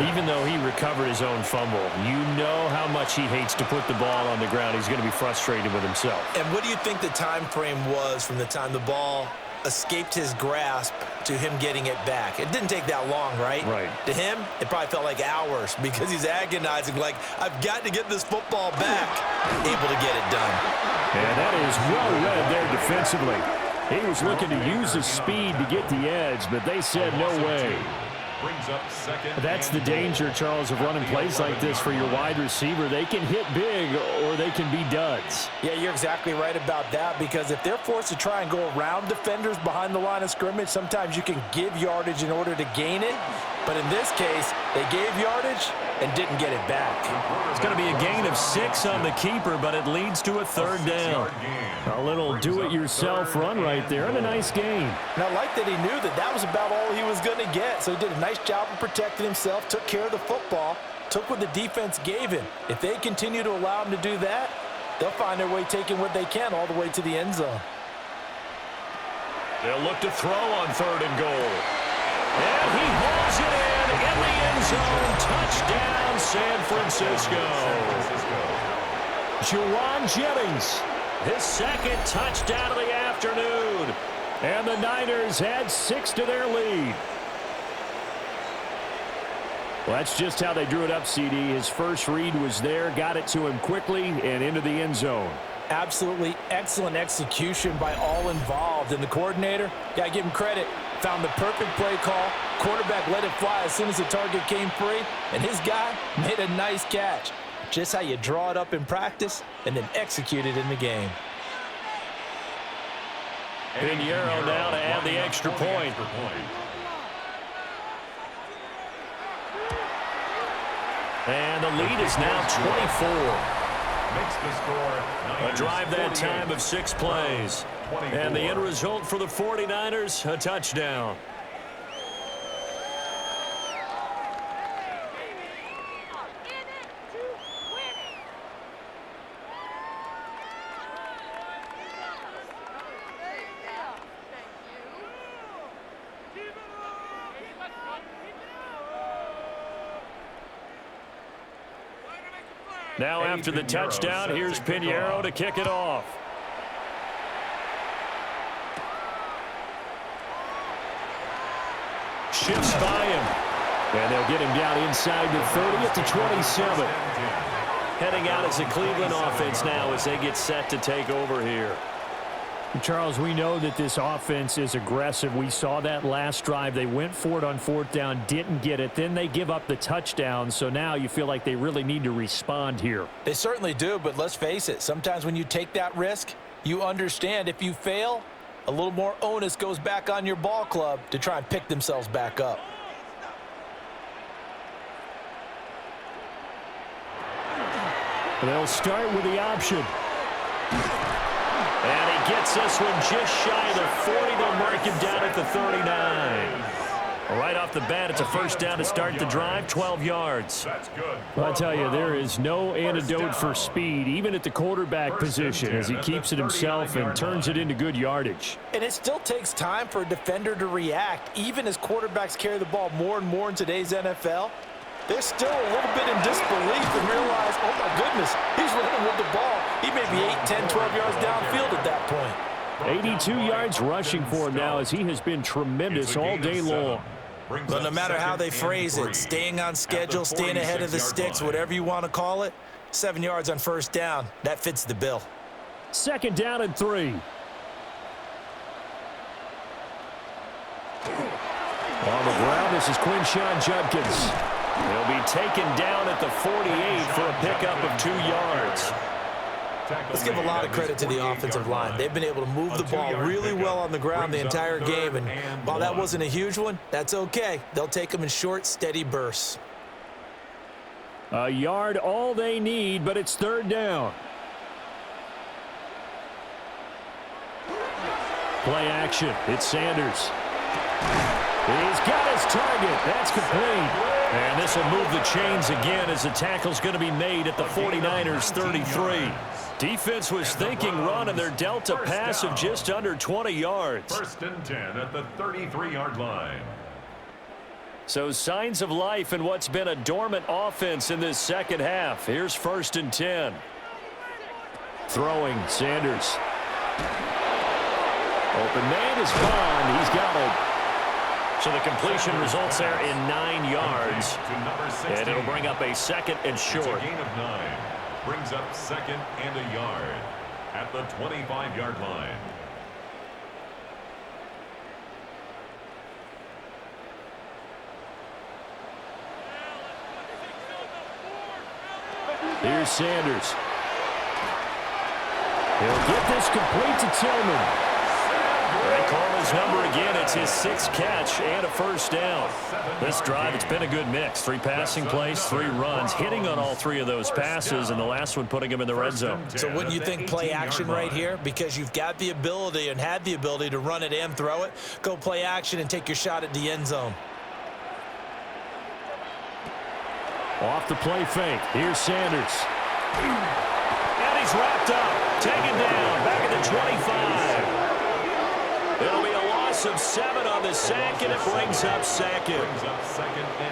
Even though he recovered his own fumble, you know how much he hates to put the ball on the ground. He's going to be frustrated with himself. And what do you think the time frame was from the time the ball escaped his grasp to him getting it back? It didn't take that long, right? Right. To him, it probably felt like hours because he's agonizing, like, I've got to get this football back, able to get it done. And that is well read there defensively. He was looking to use his speed to get the edge, but they said no way. Brings up second. That's the danger, Charles, of running plays like this for your wide receiver. They can hit big or they can be duds. Yeah, you're exactly right about that, because if they're forced to try and go around defenders behind the line of scrimmage, sometimes you can give yardage in order to gain it. But in this case, they gave yardage and didn't get it back. It's going to be a gain of 6 on the keeper, but it leads to a third down. A little do-it-yourself run right there, and a nice gain. And I like that he knew that that was about all he was going to get. So he did a nice job of protecting himself, took care of the football, took what the defense gave him. If they continue to allow him to do that, they'll find their way taking what they can all the way to the end zone. They'll look to throw on 3rd and goal. And he hauls it in the end zone. Touchdown, San Francisco. Juwan Jennings, his second touchdown of the afternoon. And the Niners add 6 to their lead. Well, that's just how they drew it up, CD. His first read was there, got it to him quickly, and into the end zone. Absolutely excellent execution by all involved. And the coordinator, got to give him credit, found the perfect play call. Quarterback let it fly as soon as the target came free, and his guy made a nice catch. Just how you draw it up in practice and then execute it in the game. Pinheiro now to add the extra point. And the lead is now 24. Makes the score. A drive that time of 6 plays. And the end result for the 49ers, a touchdown. Now after the touchdown, here's Pinheiro to kick it off. Shifts by him. And they'll get him down inside the 30 at the 27. Heading out as a Cleveland offense now as they get set to take over here. Charles, we know that this offense is aggressive. We saw that last drive. They went for it on 4th down, didn't get it. Then they give up the touchdown. So now you feel like they really need to respond here. They certainly do, but let's face it. Sometimes when you take that risk, you understand if you fail, a little more onus goes back on your ball club to try and pick themselves back up. They'll start with the option. And he gets this one just shy of the 40. They'll mark him down at the 39. Right off the bat, it's a first down to start the drive, 12 yards. Well, I tell you, there is no antidote for speed, even at the quarterback position, as he keeps it himself and turns it into good yardage. And it still takes time for a defender to react, even as quarterbacks carry the ball more and more in today's NFL. They're still a little bit in disbelief and realize, oh my goodness, he's running with the ball. He may be 8, 10, 12 yards downfield at that point. 82 yards rushing for him now, as he has been tremendous all day long. But no matter how they phrase it, staying on schedule, staying ahead of the sticks, whatever you want to call it, 7 yards on first down, that fits the bill. 2nd down and 3. On the ground, this is Quinshon Judkins. He'll be taken down at the 48 for a pickup of 2 yards. Let's give a lot of credit to the offensive line. They've been able to move the ball really well on the ground the entire game, and while that wasn't a huge one, that's okay. They'll take them in short, steady bursts. A yard all they need, but it's 3rd down. Play action. It's Sanders. He's got his target. That's complete. And this will move the chains again as the tackle's going to be made at the 49ers 33. Defense was thinking run, and they're dealt a pass of just under 20 yards. 1st and 10 at the 33-yard line. So signs of life in what's been a dormant offense in this second half. Here's 1st and 10. Throwing, Sanders. Open man is gone. He's got it. So the completion results there in 9 yards. And it'll bring up a 2nd and short. It's a gain of 9. Brings up 2nd and a yard at the 25-yard line. Here's Sanders. He'll get this complete to Tillman. They call his number again. It's his 6th catch and a first down. This drive, it's been a good mix. 3 passing plays, 3 runs, hitting on all 3 of those passes, and the last one putting him in the red zone. So wouldn't you think play action right here? Because you've got the ability and had the ability to run it and throw it. Go play action and take your shot at the end zone. Off the play fake. Here's Sanders. And he's wrapped up. Taken down. Back at the 25. It'll be a loss of 7 on the sack, and it brings up second.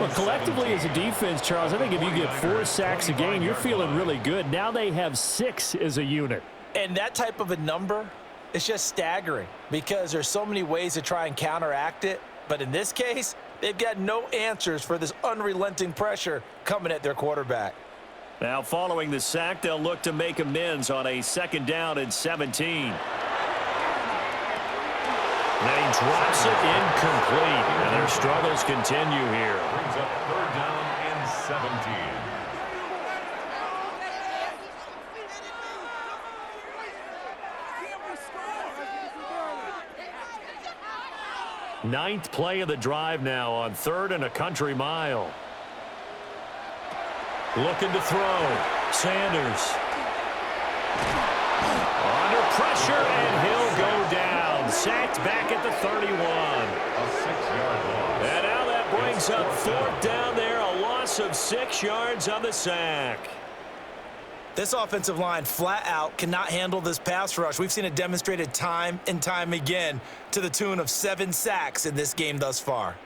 Well, collectively as a defense, Charles, I think if you get 4 sacks a game, you're feeling really good. Now they have 6 as a unit. And that type of a number is just staggering because there's so many ways to try and counteract it. But in this case, they've got no answers for this unrelenting pressure coming at their quarterback. Now following the sack, they'll look to make amends on a 2nd down and 17. Then he drops it incomplete, and their struggles continue here. Brings up 3rd down and 17. Ninth play of the drive now on 3rd and a country mile. Looking to throw. Sanders. Under pressure, and he'll go down. Sacked back at the 31. A 6-yard loss. And now that brings up 4th down there. A loss of 6 yards on the sack. This offensive line flat out cannot handle this pass rush. We've seen it demonstrated time and time again to the tune of 7 sacks in this game thus far.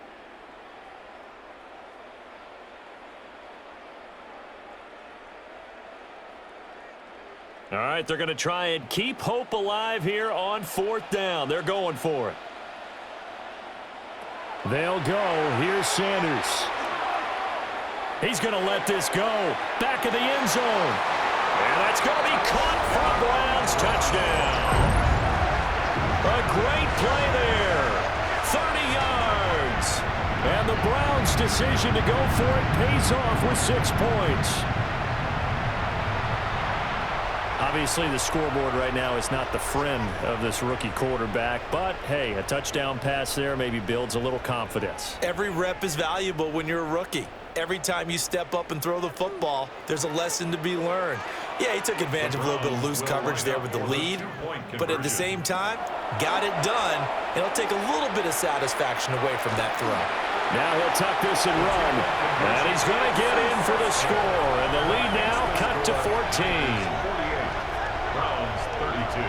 All right, they're going to try and keep hope alive here on 4th down. They're going for it. They'll go. Here's Sanders. He's going to let this go. Back of the end zone. And that's going to be caught for a Browns touchdown. A great play there. 30 yards. And the Browns' decision to go for it pays off with 6 points. Obviously, the scoreboard right now is not the friend of this rookie quarterback, but, hey, a touchdown pass there maybe builds a little confidence. Every rep is valuable when you're a rookie. Every time you step up and throw the football, there's a lesson to be learned. Yeah, he took advantage of a little bit of loose coverage there with the lead, but at the same time, got it done. It'll take a little bit of satisfaction away from that throw. Now he'll tuck this and run, and he's going to get in for the score, and the lead now cut to 14. Browns 32.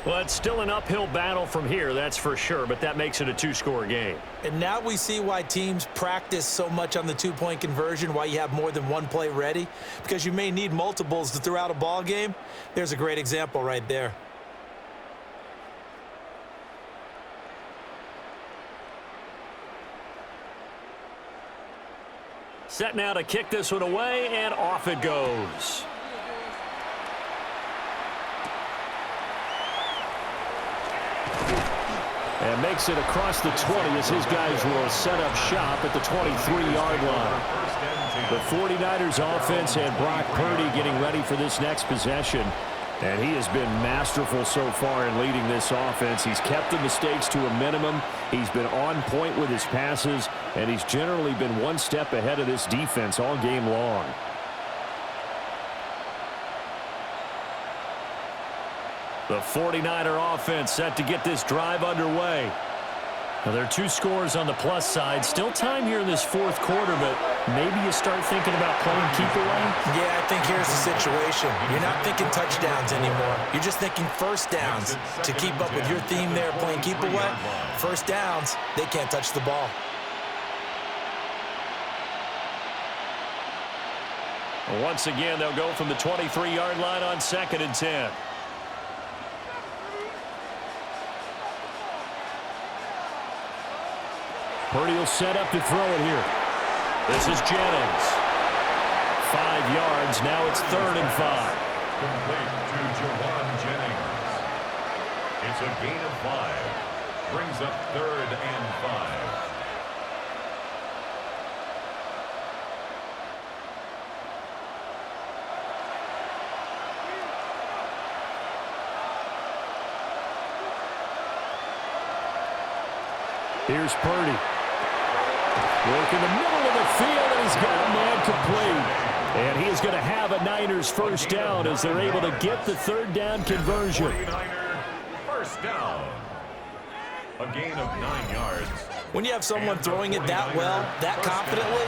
Well, it's still an uphill battle from here, that's for sure, but that makes it a 2-score game. And now we see why teams practice so much on the 2-point conversion, why you have more than one play ready, because you may need multiples to throw out a ball game. There's a great example right there. Set now to kick this one away, and off it goes. And makes it across the 20 as his guys will set up shop at the 23-yard line. The 49ers offense and Brock Purdy getting ready for this next possession. And he has been masterful so far in leading this offense. He's kept the mistakes to a minimum. He's been on point with his passes. And he's generally been one step ahead of this defense all game long. The 49er offense set to get this drive underway. Now, there are 2 scores on the plus side. Still time here in this 4th quarter, but maybe you start thinking about playing keep away? Yeah, I think here's the situation. You're not thinking touchdowns anymore. You're just thinking first downs. To keep up with your theme there, playing keep away, first downs, they can't touch the ball. Once again, they'll go from the 23-yard line on 2nd and 10. Purdy will set up to throw it here. This is Jennings. 5 yards. Now it's 3rd and 5. Complete to Jawan Jennings. It's a gain of 5. Brings up 3rd and 5. Here's Purdy. Work in the middle of the field, and he's got a man complete. And he is going to have a Niners first down as they're able to get the 3rd down conversion. 49er first down. A gain of 9 yards. When you have someone throwing it that well, that confidently,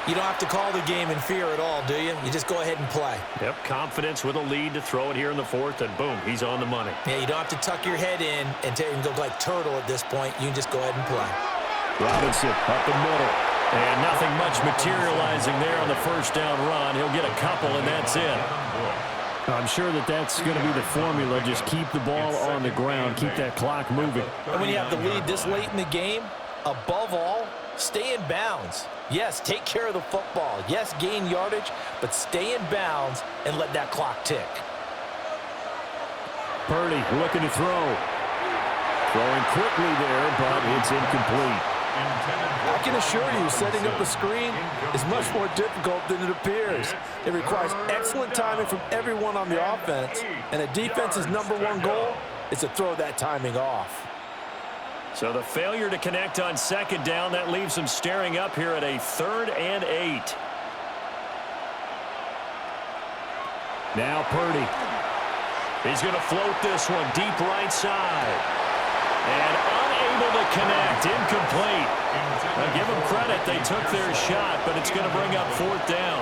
you don't have to call the game in fear at all, do you? You just go ahead and play. Yep, confidence with a lead to throw it here in the 4th, and boom, he's on the money. Yeah, you don't have to tuck your head in and go like turtle at this point. You can just go ahead and play. Robinson up the middle. And nothing much materializing there on the first down run. He'll get a couple, and that's it. I'm sure that's going to be the formula. Just keep the ball on the ground. Keep that clock moving. And when you have the lead this late in the game, above all, stay in bounds. Yes, take care of the football. Yes, gain yardage, but stay in bounds and let that clock tick. Purdy looking to throw. Throwing quickly there, but it's incomplete. I can assure you, setting up a screen is much more difficult than it appears. It requires excellent timing from everyone on the offense, and a defense's #1 goal is to throw that timing off. So the failure to connect on 2nd down, that leaves them staring up here at a 3rd and 8. Now Purdy. He's going to float this one deep right side. And unable to connect. Incomplete. Now give them credit. They took their shot, but it's going to bring up 4th down.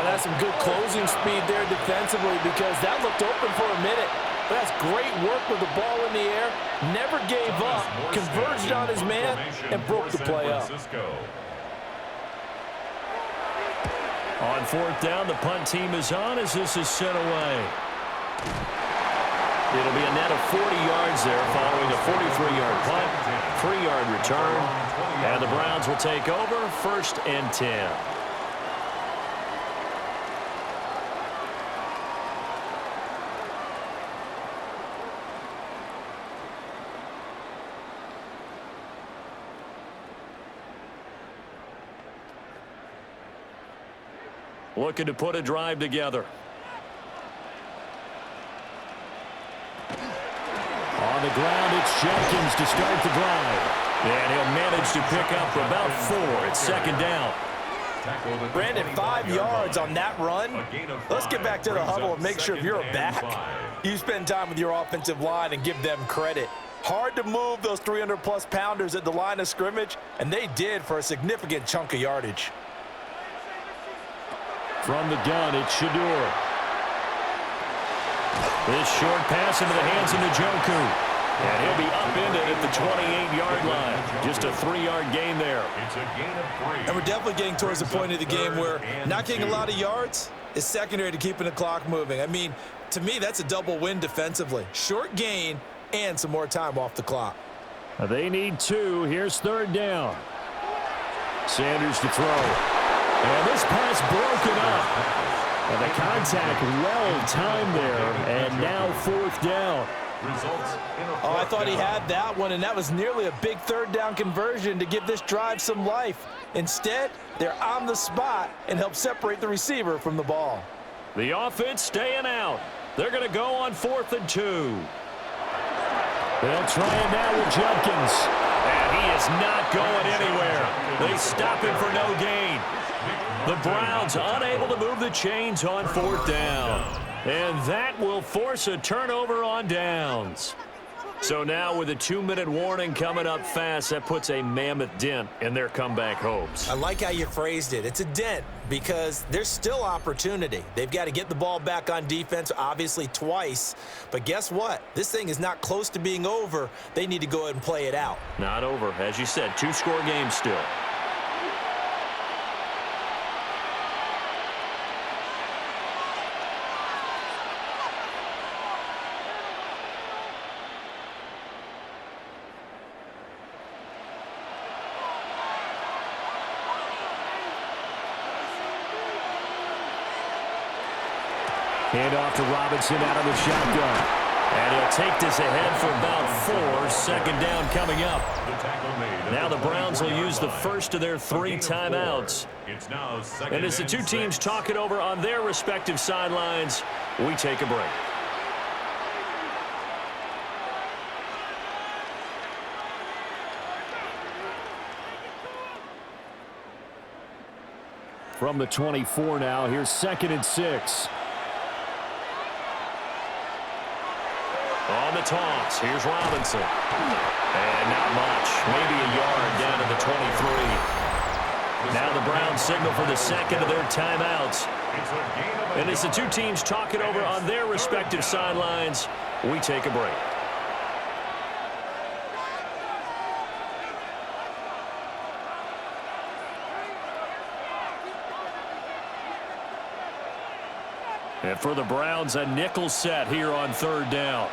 That's some good closing speed there defensively because that looked open for a minute. But that's great work with the ball in the air. Never gave up. Converged on his man and broke the play up. On 4th down, the punt team is on as this is sent away. It'll be a net of 40 yards there following a 43-yard punt, 3-yard return, and the Browns will take over 1st and 10. Looking to put a drive together. On the ground, it's Jenkins to start the drive. And he'll manage to pick up about 4. It's 2nd down. Brandon, 5 yards on that run. Let's get back to the huddle and make sure if you're a back, you spend time with your offensive line and give them credit. Hard to move those 300-plus pounders at the line of scrimmage, and they did for a significant chunk of yardage. From the gun, it's Shador. This short pass into the hands of Njoku. And he'll be upended at the 28-yard line. Just a 3-yard gain there. It's a gain of 3. And we're definitely getting towards the point of the game where not getting a lot of yards is secondary to keeping the clock moving. I mean, to me, that's a double win defensively. Short gain and some more time off the clock. They need 2. Here's 3rd down. Sanders to throw. And this pass broken up. And the contact well-timed there. And now 4th down. Oh, I thought he had that one, and that was nearly a big 3rd down conversion to give this drive some life. Instead, they're on the spot and help separate the receiver from the ball. The offense staying out. They're going to go on 4th and 2. They'll try it now with Jenkins. And he is not going anywhere. They stop him for no gain. The Browns unable to move the chains on 4th down. And that will force a turnover on downs. So now with a 2-minute warning coming up fast, that puts a mammoth dent in their comeback hopes. I like how you phrased it. It's a dent because there's still opportunity. They've got to get the ball back on defense, obviously twice. But guess what? This thing is not close to being over. They need to go ahead and play it out. Not over. As you said, 2-score game still. Hand off to Robinson out of the shotgun. And he'll take this ahead for about 4. Second down coming up. Now the Browns will use the first of their 3 timeouts. And as the two teams talk it over on their respective sidelines, we take a break. From the 24 now, here's 2nd and 6. On the toss, here's Robinson. And not much, maybe a yard down to the 23. Now the Browns signal for the second of their timeouts. And as the two teams talk it over on their respective sidelines, we take a break. And for the Browns, a nickel set here on 3rd down.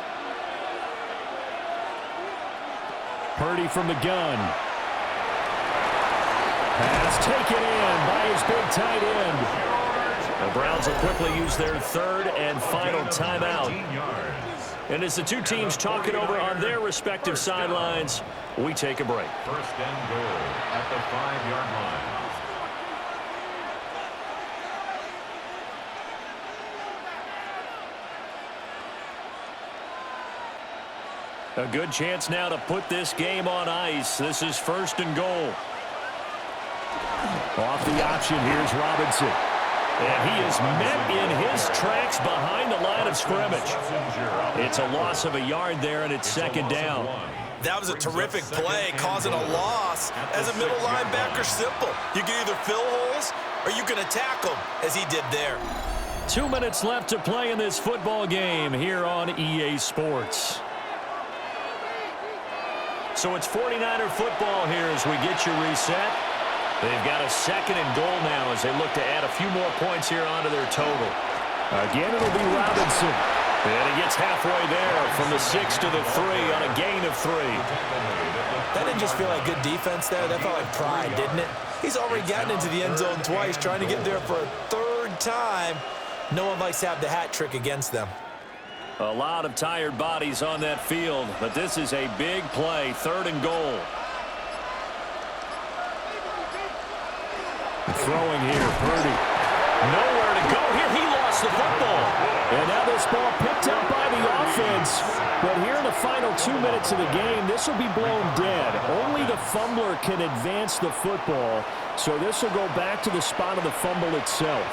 Purdy from the gun. Pass taken in by his big tight end. The Browns will quickly use their 3rd and final timeout. And as the two teams talk it over on their respective sidelines, we take a break. 1st and goal at the 5-yard line. A good chance now to put this game on ice. This is 1st and goal. Off the option, here's Robinson. And he is met in his tracks behind the line of scrimmage. It's a loss of a yard there, and it's 2nd down. That was a terrific play, causing a loss. As a middle linebacker, simple. You can either fill holes or you can attack them, as he did there. 2 minutes left to play in this football game here on EA Sports. So it's 49er football here as we get you reset. They've got a 2nd and goal now as they look to add a few more points here onto their total. Again, it'll be Robinson. And he gets halfway there from the 6 to the 3 on a gain of 3. That didn't just feel like good defense there. That felt like pride, didn't it? He's already gotten into the end zone twice, trying to get there for a 3rd time. No one likes to have the hat trick against them. A lot of tired bodies on that field, but this is a big play, 3rd and goal. Throwing here, Purdy. Nowhere to go here. He lost the football. And now this ball picked up by the offense. But here in the final 2 minutes of the game, this will be blown dead. Only the fumbler can advance the football. So this will go back to the spot of the fumble itself.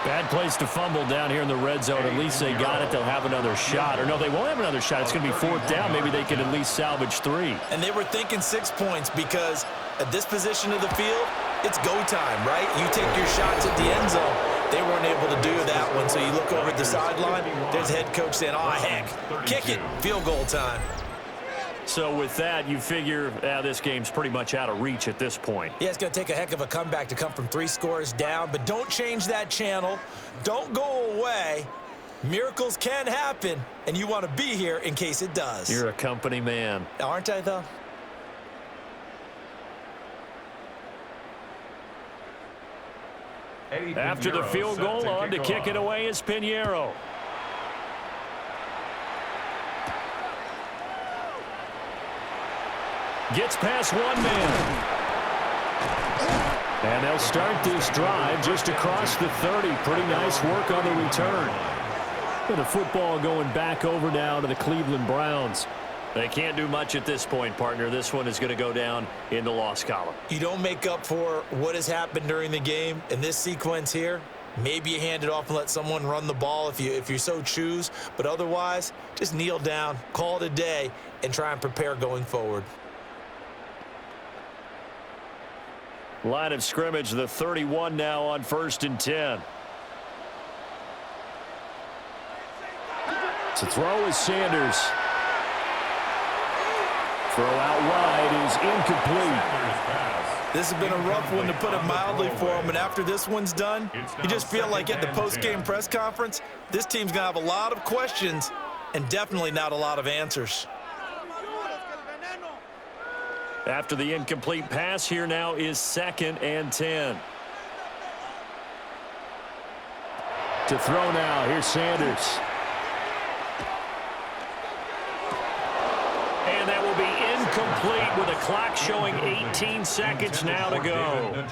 Bad place to fumble down here in the red zone. At least they got it. They'll have another shot. Or no, they won't have another shot. It's going to be 4th down. Maybe they can at least salvage 3. And they were thinking 6 points because at this position of the field, it's go time, right? You take your shots at the end zone. They weren't able to do that one. So you look over at the sideline. There's the head coach saying, oh, heck, kick it. Field goal time. So with that, you figure this game's pretty much out of reach at this point. Yeah, it's going to take a heck of a comeback to come from 3 scores down, but don't change that channel. Don't go away. Miracles can happen, and you want to be here in case it does. You're a company man. Aren't I, though? After the field goal, on to kick it away is Pinheiro. Gets past 1 man. And they'll start this drive just across the 30. Pretty nice work on the return. And the football going back over now to the Cleveland Browns. They can't do much at this point, partner. This one is going to go down in the loss column. You don't make up for what has happened during the game in this sequence here. Maybe you hand it off and let someone run the ball if you so choose. But otherwise, just kneel down, call it a day, and try and prepare going forward. Line of scrimmage, the 31 now on 1st and 10. To throw is Sanders. Throw out wide is incomplete. This has been a rough one, to put it mildly, for him. And after this one's done, you just feel like at the post-game press conference, this team's going to have a lot of questions and definitely not a lot of answers. After the incomplete pass, here now is 2nd and 10. To throw now, here's Sanders. And that will be incomplete with a clock showing 18 seconds now to go.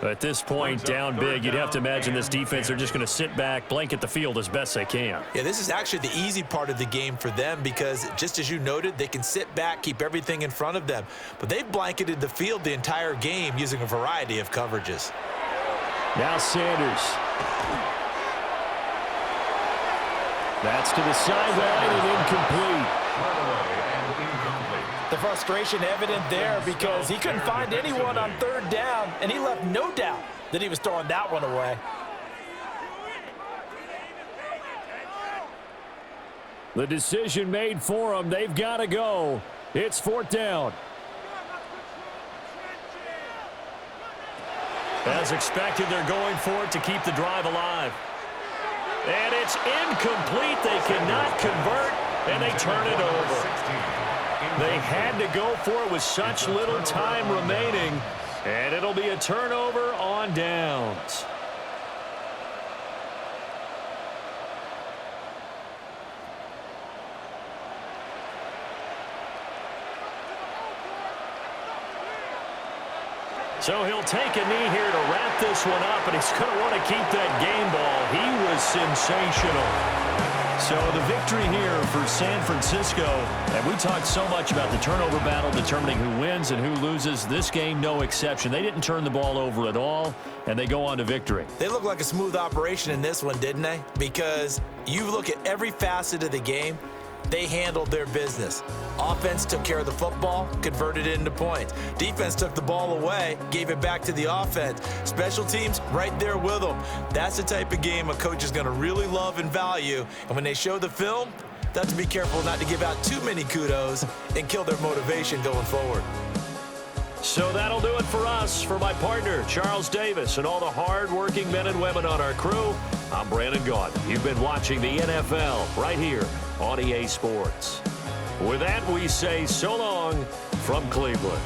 At this point, down big, you'd have to imagine this defense are just going to sit back, blanket the field as best they can. Yeah, this is actually the easy part of the game for them because, just as you noted, they can sit back, keep everything in front of them. But they've blanketed the field the entire game using a variety of coverages. Now Sanders. That's to the sideline and incomplete. The frustration evident there because he couldn't find anyone on third down, and he left no doubt that he was throwing that one away. The decision made for them. They've got to go. It's fourth down. As expected, they're going for it to keep the drive alive. And it's incomplete. They cannot convert, and they turn it over. They had to go for it with such little time remaining, and it'll be a turnover on downs. So he'll take a knee here to wrap this one up, and he's going to want to keep that game ball. He was sensational. So the victory here for San Francisco, and we talked so much about the turnover battle determining who wins and who loses. This game, no exception. They didn't turn the ball over at all, and they go on to victory. They look like a smooth operation in this one, didn't they? Because you look at every facet of the game, they handled their business. Offense took care of the football, converted it into points. Defense took the ball away, gave it back to the offense. Special teams, right there with them. That's the type of game a coach is going to really love and value. And when they show the film, they have to be careful not to give out too many kudos and kill their motivation going forward. So that'll do it for us. For my partner, Charles Davis, and all the hard-working men and women on our crew, I'm Brandon Gaudin. You've been watching the NFL right here on EA Sports. With that, we say so long from Cleveland.